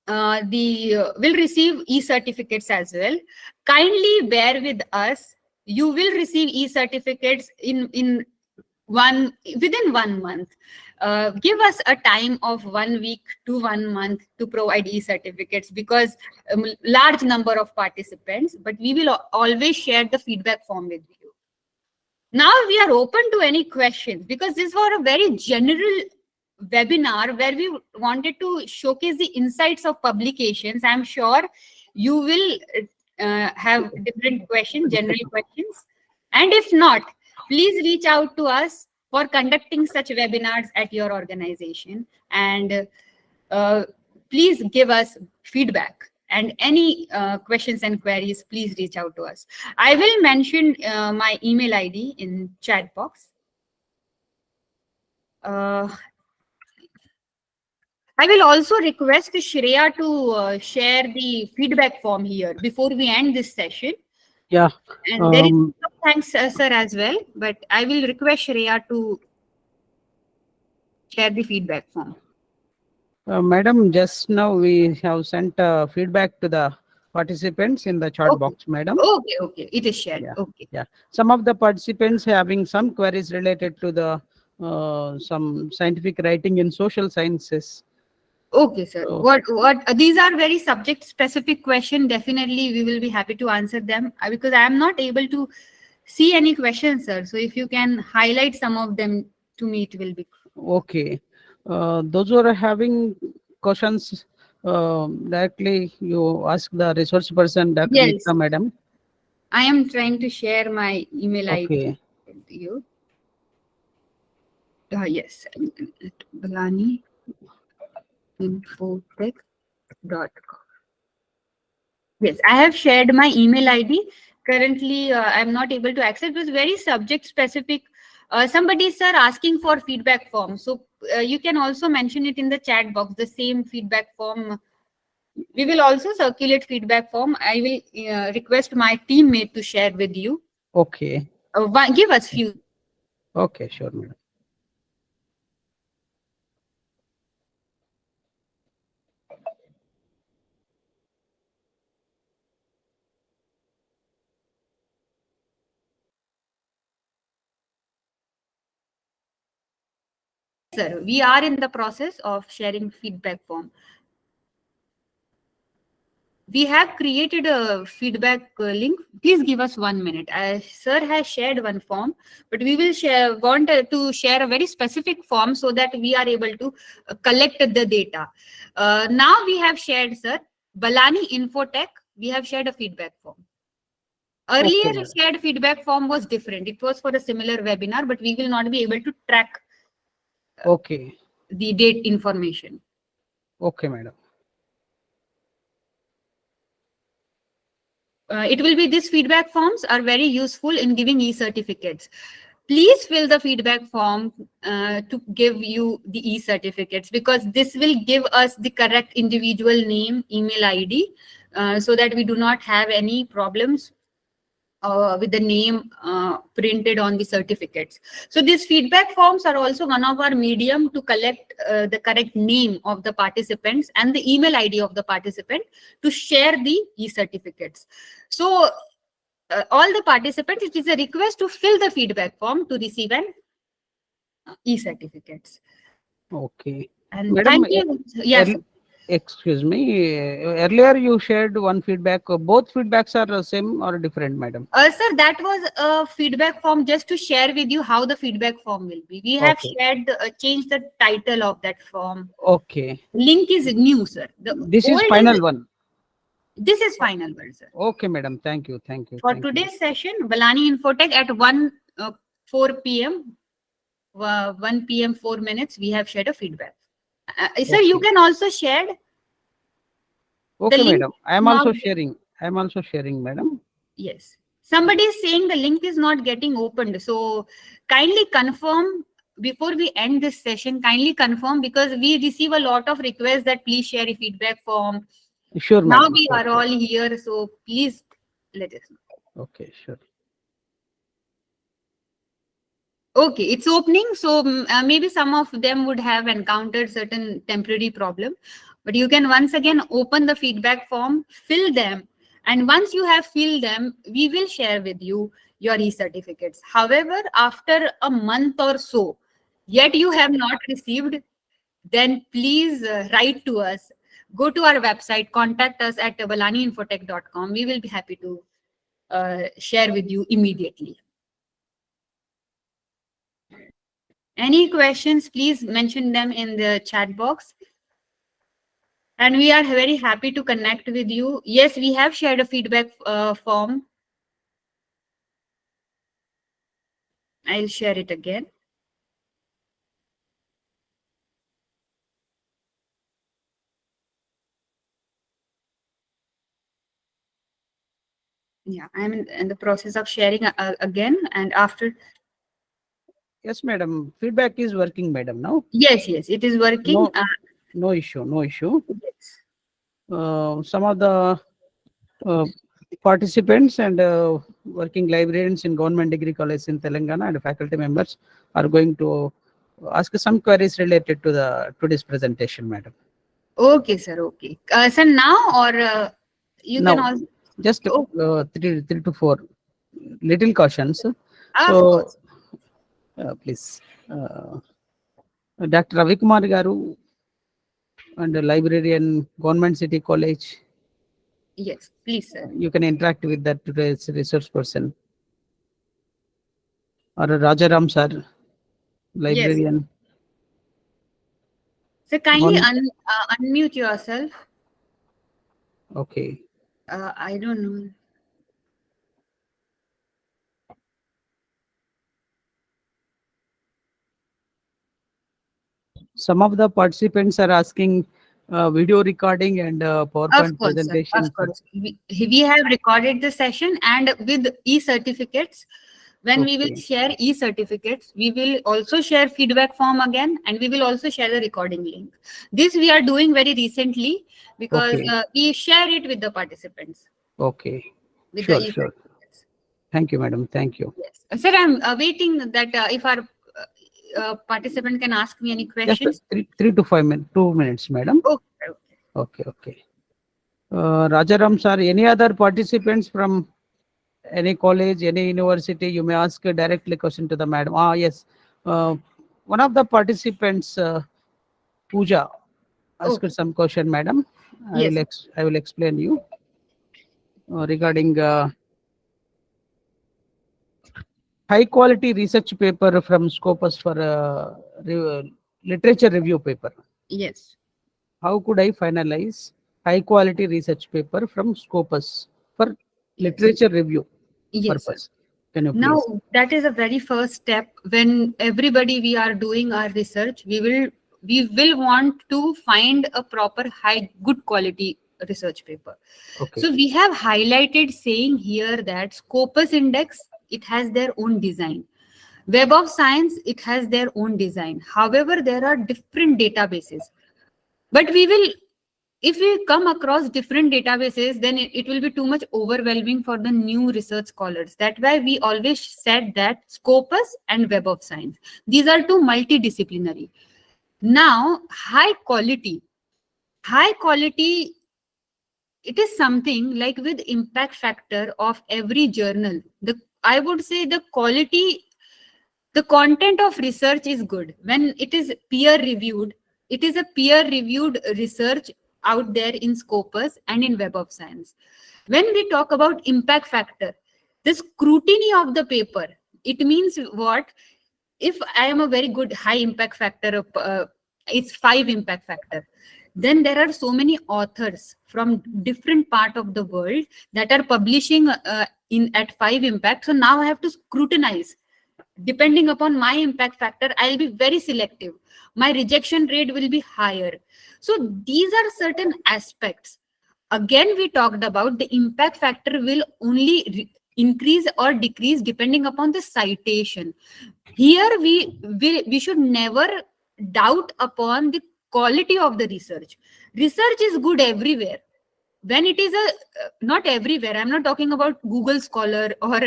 will receive e-certificates as well. Kindly bear with us. You will receive e-certificates within 1 month. Give us a time of 1 week to 1 month to provide e-certificates, because large number of participants, but we will always share the feedback form with you. Now we are open to any questions, because this was a very general webinar where we wanted to showcase the insights of publications. I'm sure you will have different questions, general questions. And if not, please reach out to us for conducting such webinars at your organization. And please give us feedback. And any questions and queries, please reach out to us. I will mention my email ID in chat box. I will also request Shreya to share the feedback form here before we end this session. Yeah. And there is some thanks, sir, as well. But I will request Shreya to share the feedback form. Madam, just now we have sent feedback to the participants in the chat Okay. box, madam. Okay, okay. It is shared. Yeah. Okay. Yeah. Some of the participants having some queries related to the some scientific writing in social sciences. Okay, sir. So, What these are very subject specific question. Definitely we will be happy to answer them, because I am not able to see any questions, sir. So if you can highlight some of them to me, it will be. okay. Those who are having questions, directly you ask the resource person, Dr. Yes. Neeta, madam. I am trying to share my email ID Okay. with you. Yes. Balani Infotech.com. Yes, I have shared my email ID. Currently, I'm not able to access. It was very subject specific. Somebody, sir, asking for feedback form. So you can also mention it in the chat box, the same feedback form. We will also circulate feedback form. I will request my teammate to share with you. Okay. Give us few. Okay, sure, madam. Sir, we are in the process of sharing feedback form. We have created a feedback link. Please give us 1 minute. Sir has shared one form, but we will want to share a very specific form so that we are able to collect the data. Now we have shared, sir, Balani Infotech. We have shared a feedback form. Earlier, Okay, shared feedback form was different. It was for a similar webinar, but we will not be able to track okay. the date information. Okay, madam. It will be these feedback forms are very useful in giving e-certificates. Please fill the feedback form to give you the e-certificates, because this will give us the correct individual name, email ID, so that we do not have any problems with the name printed on the certificates. So these feedback forms are also one of our medium to collect the correct name of the participants and the email ID of the participant to share the e-certificates. So all the participants, it is a request to fill the feedback form to receive an e-certificates. Okay. And Madam, thank you. Yes. excuse me. Earlier you shared one feedback. Both feedbacks are the same or different, madam? Sir, that was a feedback form just to share with you how the feedback form will be. We have Okay. shared, changed the title of that form. Okay. Link is new, sir. The This is old final one. This is final one, sir. Okay, madam. Thank you. Thank you. For Thank you. today's session, Balani Infotech at 4 p.m. 1 p.m. 4 minutes, we have shared a feedback. Sir, you Okay. can also share Okay, link. madam. I am Not, also sharing. I am also sharing, madam. yes. Somebody is saying the link is not getting opened. So kindly confirm before we end this session. Kindly confirm, because we receive a lot of requests that please share a feedback form. Sure, Now madam. we Sure, are sure. all here, so please let us know. Okay, sure. Okay, it's opening. So maybe some of them would have encountered certain temporary problem. But you can once again open the feedback form, fill them, and once you have filled them, we will share with you your e-certificates. However, after a month or so, yet you have not received, then please write to us. Go to our website, contact us at balaniinfotech.com. We will be happy to share with you immediately. Any questions, please mention them in the chat box. And we are very happy to connect with you. Yes, we have shared a feedback form. I'll share it again. Yeah, I'm in the process of sharing again. And after, Yes, madam. Feedback is working, madam. Now, yes, it is working. No. no issue, no issue. Yes. Some of the participants and working librarians in government degree college in Telangana and faculty members are going to ask some queries related to the today's presentation, madam. Okay, sir. Okay. Sir, now or you Now, can also. just Oh, three to four little cautions. of So, course. please, Dr. Ravi Kumar Garu and the librarian, Government City College, Yes, please, sir. you can interact with that today's resource person. Or Rajaram sir, librarian. So kindly Government- unmute yourself. Okay. I don't know. Some of the participants are asking video recording and PowerPoint Of course, sir. presentation. Of course. We have recorded the session, and with e-certificates, when we will Okay. share e-certificates, we will also share feedback form again, and we will also share the recording link. This we are doing very recently because Okay. we share it with the participants. Okay. With Sure, the sure. e-certificates. Thank you, madam. Thank you. Yes. Sir, I'm waiting that if our participant can ask me any Just questions. 2 minutes, madam. Okay. Okay, okay. Rajaram sir, any other participants from any college, any university, you may ask directly question to the madam. Yes. One of the participants, Pooja, asked Okay. some question, madam. Yes. I will explain you regarding high quality research paper from Scopus for literature review paper. Yes. How could I finalize high quality research paper from Scopus for Yes. literature review Yes, sir. purpose? Can you Now, please? that is a very first step. When everybody we are doing our research, we will want to find a proper good quality research paper. Okay. So we have highlighted saying here that Scopus Index, it has their own design. Web of Science, it has their own design. However, there are different databases. But if we come across different databases, then it will be too much overwhelming for the new research scholars. That's why we always said that Scopus and Web of Science, these are two multidisciplinary. Now, high quality, it is something like with impact factor of every journal. I would say the quality, the content of research is good when it is peer reviewed. It is a peer reviewed research out there in Scopus and in Web of Science. When we talk about impact factor, the scrutiny of the paper, it means what? If I am a very good high impact factor of it's 5 impact factor, then there are so many authors from different part of the world that are publishing in at 5 impact. So now I have to scrutinize. Depending upon my impact factor, I'll be very selective. My rejection rate will be higher. So these are certain aspects. Again, we talked about the impact factor will only increase or decrease depending upon the citation. Here we should never doubt upon the quality of the research. Research is good everywhere. When it is not everywhere, I'm not talking about Google Scholar or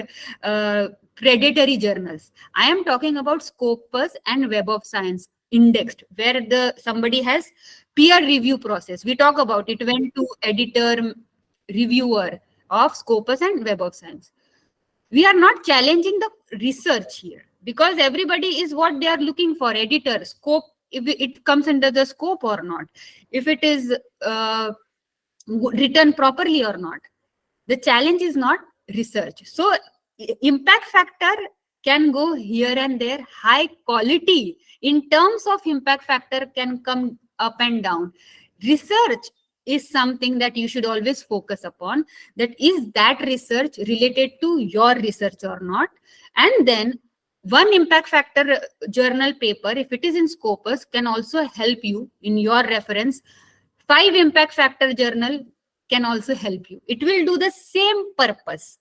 predatory journals. I am talking about Scopus and Web of Science. indexed, where somebody has peer review process. We talk about it went to editor, reviewer of Scopus and Web of Science. We are not challenging the research here, because everybody is what they are looking for. Editor, scope, if it comes under the scope or not, if it is written properly or not. The challenge is not research. So impact factor can go here and there. High quality in terms of impact factor can come up and down. Research is something that you should always focus upon, that is that research related to your research or not. And then one impact factor journal paper, if it is in Scopus, can also help you in your reference. 5 impact factor journal can also help you. It will do the same purpose.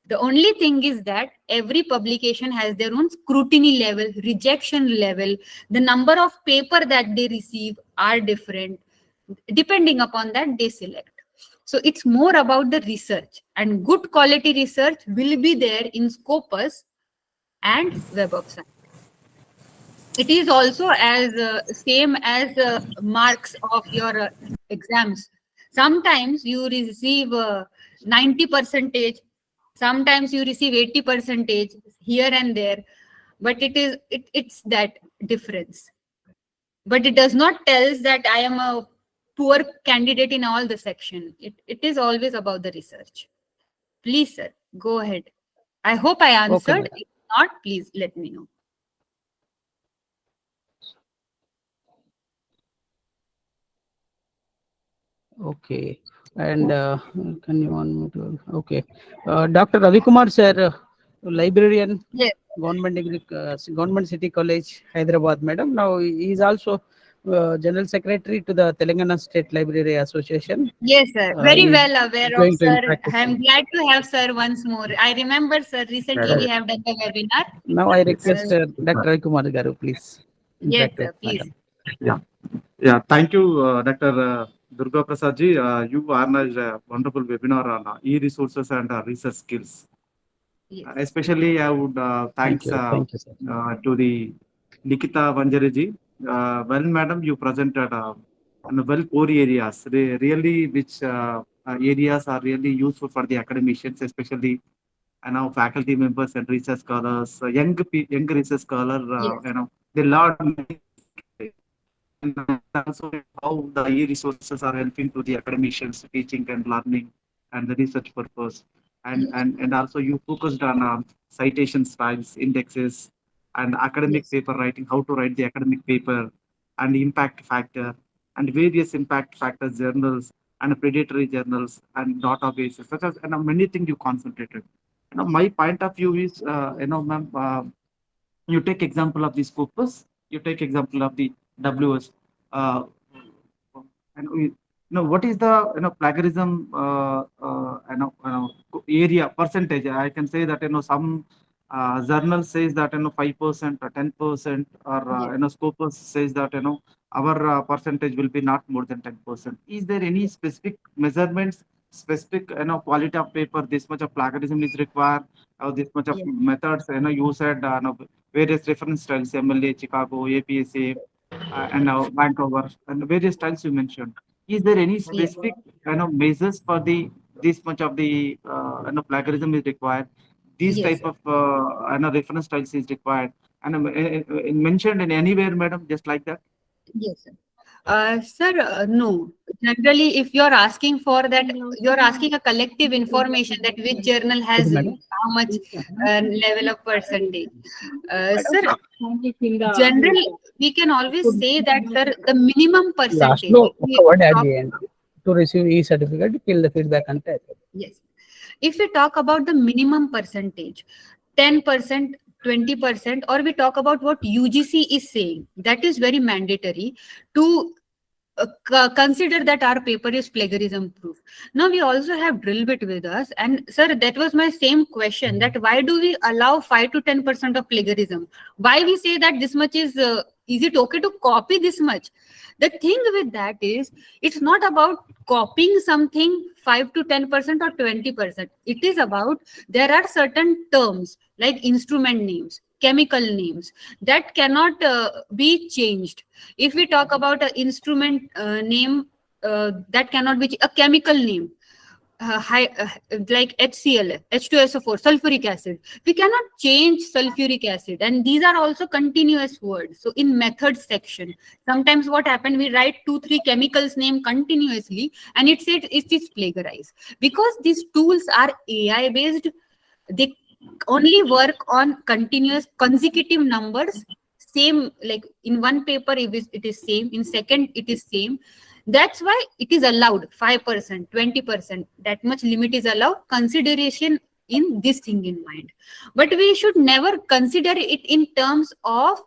The only thing is that every publication has their own scrutiny level, rejection level. The number of paper that they receive are different. Depending upon that, they select. So it's more about the research, and good quality research will be there in Scopus and Web of Science. It is also as same as marks of your exams. Sometimes you receive 90%, sometimes you receive 80% here and there, but it's that difference. But it does not tell us that I am a poor candidate in all the section. It is always about the research. Please, sir, go ahead. I hope I answered. madam. If not, please let me know. Okay. And can you want me to? Okay. Dr. Ravi Kumar sir, librarian, Yes. Government City College, Hyderabad, madam. Now he is also General Secretary to the Telangana State Library Association. Yes, sir. He Very is well aware of, going to sir. interact with I am him. glad to have sir once more. I remember, sir, recently we have done the webinar. Now I request Dr. Ravi Kumar garu, please Yes, interact sir, with please. madam. Yeah, yeah. Thank you, Dr. Durga Prasad ji. You organized a wonderful webinar on e-resources and research skills. Yes. Especially, I would Thank thanks you, sir. to the Nikita Vanjari ji. Well, madam, you presented well core areas, really which areas are really useful for the academicians, especially faculty members and research scholars, young research scholar. Yes. They learn and also how the e-resources are helping to the academicians teaching and learning and the research purpose. And also you focused on citation styles, indexes, and academic Yes. paper writing, how to write the academic paper, and impact factor, and various impact factor journals, and predatory journals, and databases, such as many things you concentrated. My point of view is, ma'am, you take example of the Scopus, you take example of the WS, and what is the plagiarism area percentage? I can say that some journal says that 5% or 10%, or Yes. Scopus says that our percentage will be not more than 10%. Is there any specific measurements, specific quality of paper? This much of plagiarism is required, or this much of Yes. methods? You said various reference styles, MLA, Chicago, APSA, and Vancouver, and various styles you mentioned. Is there any Yes. specific measures for the this much of the plagiarism is required? These Yes, type sir. of reference styles is required, and mentioned in anywhere, madam, just like that. Yes, sir. Sir, no. Generally, if you're asking for that, you're asking a collective information that which journal has Madam. how much level of percentage. Sir, generally, we can always say that, sir, the minimum Last percentage. లో if we ఒక word add talk- చేయండి to receive ఈ certificate fill the feedback అంటే Yes. If we talk about the minimum percentage, 10%, 20%, or we talk about what UGC is saying, that is very mandatory to consider that our paper is plagiarism proof. Now we also have drill bit with us, and sir, that was my same question, that why do we allow 5 to 10% of plagiarism? Why we say that this much is it okay to copy this much? The thing with that is, it's not about copying something 5 to 10% or 20%. It is about, there are certain terms like instrument names, chemical names that cannot be changed. If we talk about an instrument name, that cannot be a chemical name. Like HCl, H2SO4, sulfuric acid. We cannot change sulfuric acid, and these are also continuous words. So in methods section, sometimes what happened, we write 2-3 chemicals name continuously, and it said it is plagiarized. Because these tools are AI based, they only work on continuous consecutive numbers. Same, like in one paper it is same, in second it is same. That's why it is allowed 5%, 20%, that much limit is allowed, consideration in this thing in mind. But we should never consider it in terms of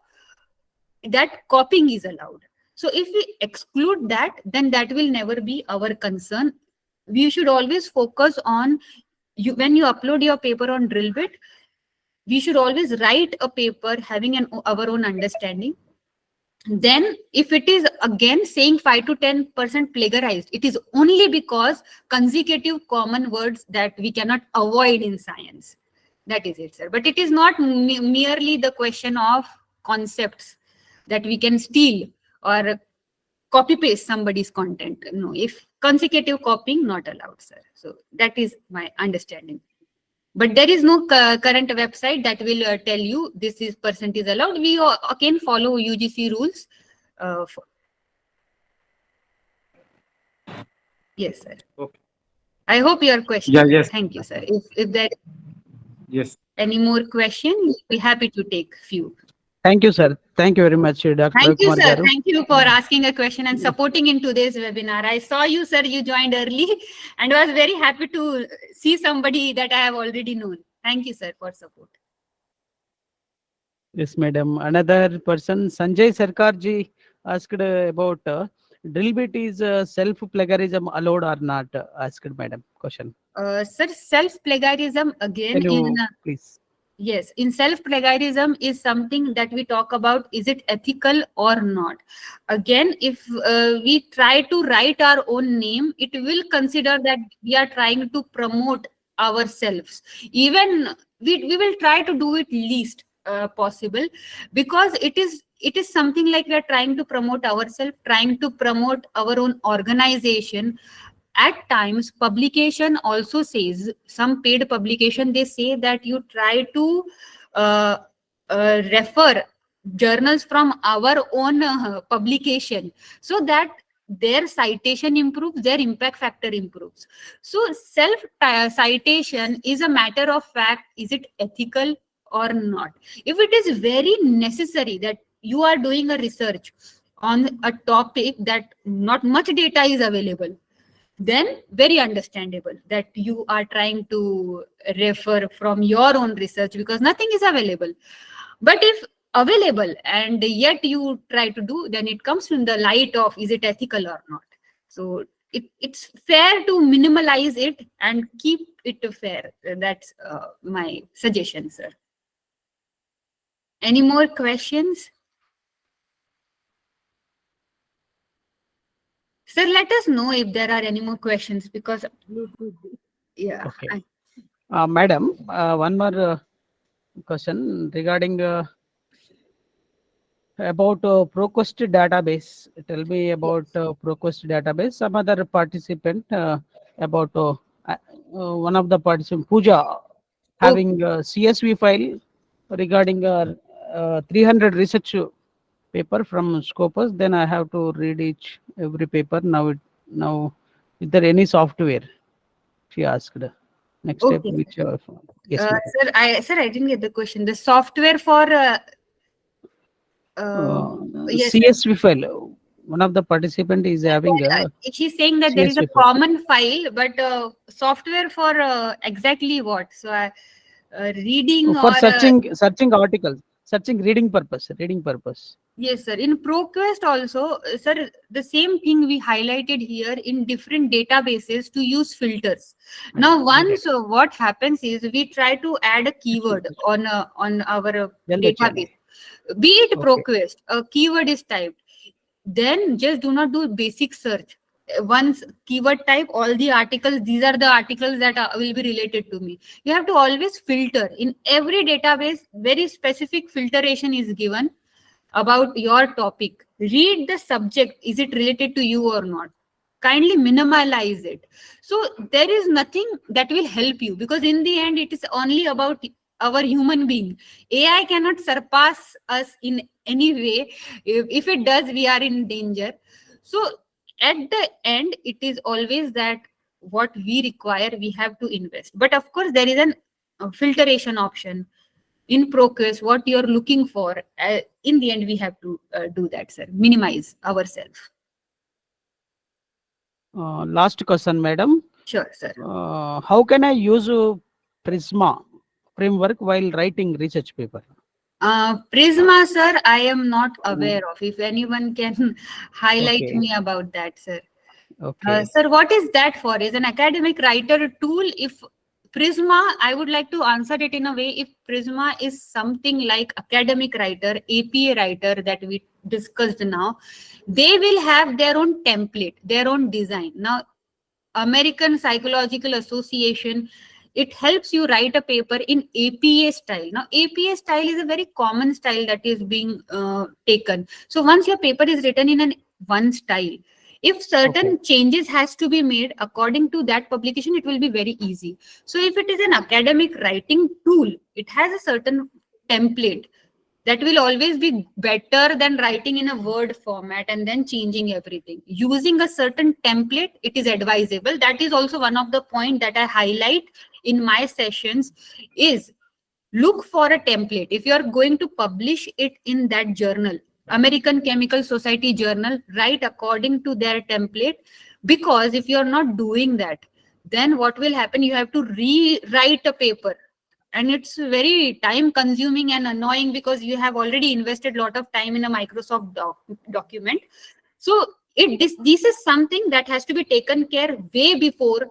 that copying is allowed. So if we exclude that, then that will never be our concern. We should always focus on, when you upload your paper on Drillbit, we should always write a paper having our own understanding. Then if it is again saying 5 to 10% plagiarized, it is only because consecutive common words that we cannot avoid in science. That is it, sir. But it is not merely the question of concepts that we can steal or copy paste somebody's content. No, if consecutive copying, not allowed, sir. So that is my understanding. But there is no current website that will tell you this is percent is allowed. We again follow UGC rules. Yes, sir. Okay. I hope your question. Yeah, yes. Thank you, sir. If there Yes. any more question, we'll be happy to take few. Thank you, sir. Thank you very much, Dr. Thank you, Kumar sir. garu. Thank you for asking a question and supporting in today's webinar. I saw you, sir. You joined early and was very happy to see somebody that I have already known. Thank you, sir, for support. Yes, madam. Another person, Sanjay Sarkar ji, asked about Drillbit is self-plagiarism allowed or not? Asked madam question. Sir, self-plagiarism again Can you in... please? Yes, in self-plagiarism is something that we talk about, is it ethical or not? Again, if we try to write our own name, it will consider that we are trying to promote ourselves. Even we will try to do it least possible, because it is something like we are trying to promote ourselves, trying to promote our own organization. At times, publication also says, some paid publication, they say that you try to refer journals from our own publication, so that their citation improves, their impact factor improves. So self-citation is a matter of fact, is it ethical or not? If it is very necessary that you are doing a research on a topic that not much data is available, then very understandable that you are trying to refer from your own research because nothing is available. But if available and yet you try to do, then it comes in the light of, is it ethical or not? So it's fair to minimalize it and keep it fair. That's my suggestion, sir. Any more questions? Sir, let us know if there are any more questions, because yeah. Okay. Madam, one more question regarding about ProQuest database. Tell me about ProQuest database. Some other participant about one of the participants, Pooja, having a CSV file regarding 300 research paper from Scopus. Then I have to read every paper. Now is there any software? She asked. Next step, Okay. which yes, ma'am. Sir, I didn't get the question. The software for yes, CSV file. One of the participant is having she's saying that there is a CSV file. common file, but software for exactly what? So reading For or searching articles, reading purpose. yes, sir. In ProQuest also, sir, the same thing we highlighted here in different databases to use filters. Now, once what happens is we try to add a keyword on our database. Be it ProQuest, a keyword is typed. Then just do not do basic search. once keyword type all the articles, these are the articles that will be related to me. You have to always filter. In every database, very specific filtration is given about your topic. Read the subject, is it related to you or not? Kindly minimalize it. So there is nothing that will help you, because in the end it is only about our human being. AI cannot surpass us in any way. If it does, we are in danger. So at the end, it is always that what we require, we have to invest. But of course, there is an filtration option in progress, what you're looking for. In the end, we have to do that, sir. Minimize ourselves. Last question, madam. Sure, sir. How can I use Prisma framework while writing research paper? Prisma, sir, I am not aware of. If anyone can highlight Okay. me about that, sir. Okay. Sir, what is that for? Is an academic writer tool? If Prisma, I would like to answer it in a way. If Prisma is something like academic writer, APA writer that we discussed now, they will have their own template, their own design. Now, American Psychological Association, it helps you write a paper in APA style. Now, APA style is a very common style that is being taken. So once your paper is written in one style, if certain changes has to be made according to that publication, it will be very easy. So if it is an academic writing tool, it has a certain template that will always be better than writing in a Word format and then changing everything. Using a certain template, it is advisable. That is also one of the points that I highlight in my sessions, is look for a template. If you are going to publish it in that journal, American Chemical Society journal, write according to their template. Because if you are not doing that, then what will happen? You have to rewrite a paper. And it's very time consuming and annoying, because you have already invested a lot of time in a Microsoft document. So this is something that has to be taken care way before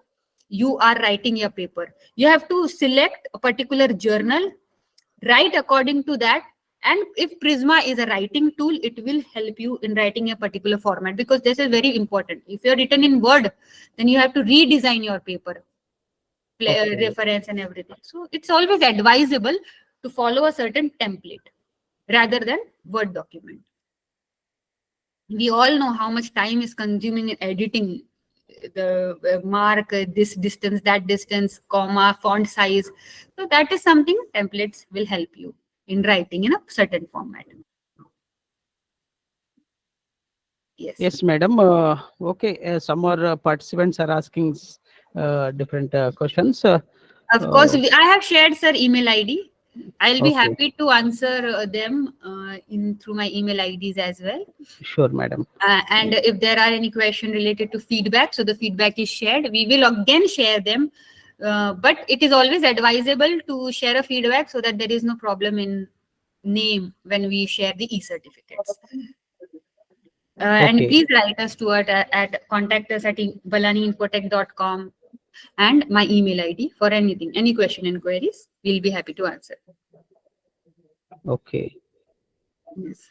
you are writing your paper. You have to select a particular journal, write according to that. And if Prisma is a writing tool, it will help you in writing a particular format, because this is very important. If you're written in Word, then you have to redesign your paper, reference and everything. So it's always advisable to follow a certain template rather than Word document. We all know how much time is consuming in editing the mark, this distance, that distance, comma, font size. So that is something templates will help you in writing in a certain format. Yes. Yes, madam. Okay, some more participants are asking different questions. Of course, I have shared sir email ID. I'll be Okay. happy to answer them through my email IDs as well. Sure, madam. And if there are any question related to feedback, so the feedback is shared, we will again share them. But it is always advisable to share a feedback so that there is no problem in name when we share the e-certificates. And please write us to it at contact us at balaniinfotech.com and my email ID for anything, any question, inquiries, we'll be happy to answer. Okay. Yes.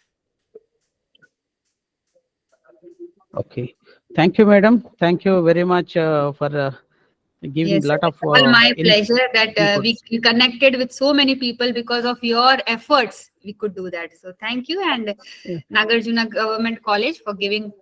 Okay. Thank you, madam. Thank you very much for giving Yes, a lot of all my pleasure that we connected with so many people. Because of your efforts, we could do that. So thank you, and Nagarjuna Government College for giving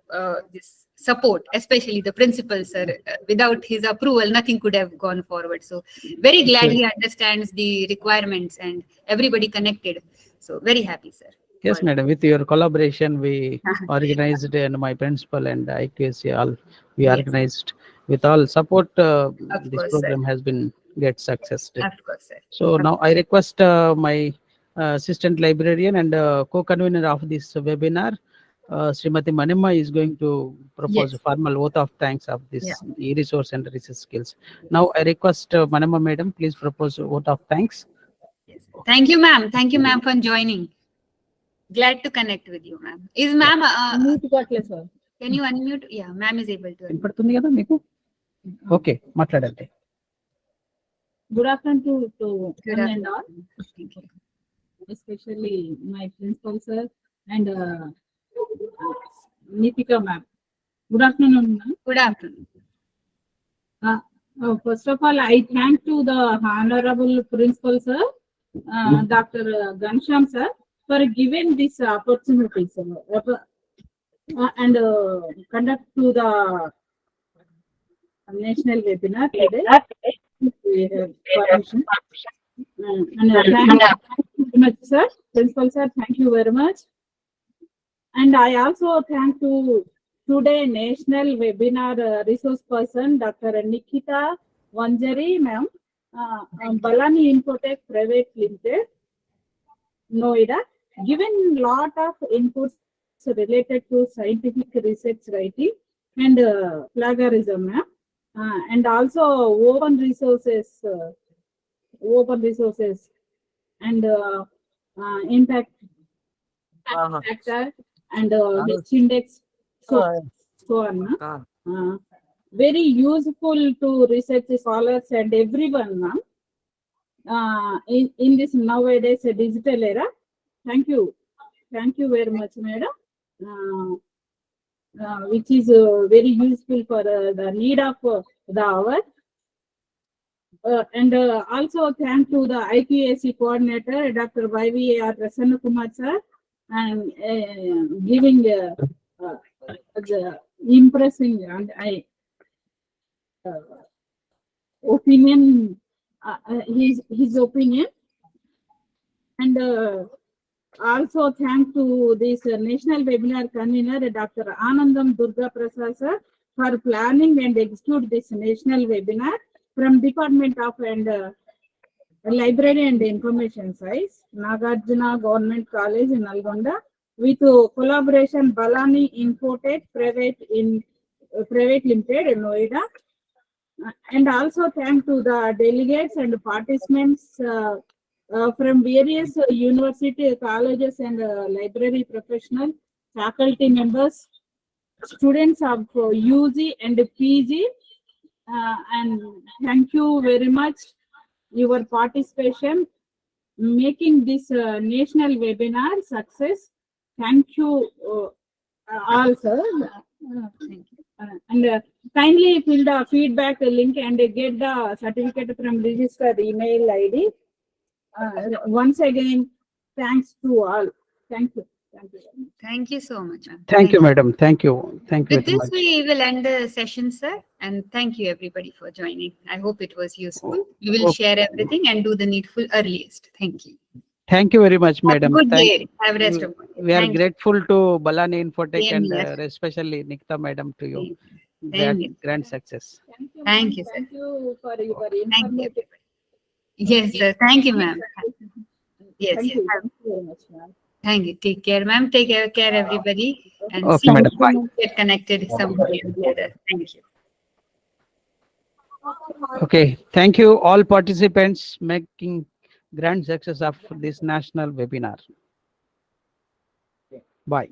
this support, especially the principal, sir. Without his approval, nothing could have gone forward. So very glad he understands the requirements and everybody connected. So very happy, sir. Yes, madam. With your collaboration, we organized, and my principal and IQSC all we organized. With all support, this program has been get success. Of course, sir. So now I request my assistant librarian and co-convener of this webinar, Srimati Manimma, is going to propose a formal oath of thanks of this e-resource and research skills. Now I request Manimma madam, please propose a vote of thanks. Yes. Thank you, ma'am. Thank you, ma'am, for joining. Glad to connect with you, ma'am. Is ma'am? Can you unmute? Yeah, ma'am is able to. Unmute. Okay, matladante. Good afternoon to Good one and afternoon. all, especially my principal sir and Nitika ma'am. Good afternoon, ma'am. Good afternoon. First of all, I thank to the Honorable Principal Sir, Dr. Gansham Sir, for giving this opportunity, sir, and conduct to the national webinar today. We have permission. And thank you very much, sir. Principal Sir, thank you very much. And I also thank to today national webinar resource person, Dr. Nikita Vanjari, ma'am, Balani Infotech Private Limited, Noida, given lot of inputs related to scientific research writing and plagiarism, ma'am, and also open resources and impact factor and H index, so on. Very useful to research scholars and everyone, ma'am. In this nowadays digital era. Thank you very much, madam. Which is very useful for the need of the hour. And also thank to the IPAC coordinator, Dr. YVAR Prasanna Kumar sir, and giving the impressing and opinion, his opinion. And also thank to this national webinar convener, Dr. Anandam Durga Prasad sir, for planning and execute this national webinar from Department of Library and Information Science, Nagarjuna Government College in Nalgonda, with collaboration Balani Infotech Private Limited in Noida. And also thank to the delegates and participants from various university, colleges and library professionals, faculty members, students of UG and PG, and thank you very much your participation making this national webinar success. Thank you all, sir. And kindly fill the feedback link and get the certificate from registered email ID. Once again, thanks to all. Thank you. Thank you so much, ma'am. Thank you, madam. Thank you. Thank you With very this, much. we will end the session, sir. And thank you, everybody, for joining. I hope it was useful. We will share everything and do the needful earliest. Thank you. Thank you very much, madam. Good Thank day. Have a rest of the day. We are Thank you. grateful to Balani Infotech Same and here. especially Nikta madam to you. Same That here. grand success. Thank you, sir. Thank you for your Thank you. informative. Yes, sir. Thank you, ma'am. Yes. Thank you very much, ma'am. Thank you. Take care, ma'am. Take care, everybody. And Okay, see madam. you get connected somewhere or the other. Thank you. Okay. Thank you all participants making grand success of this national webinar. Bye.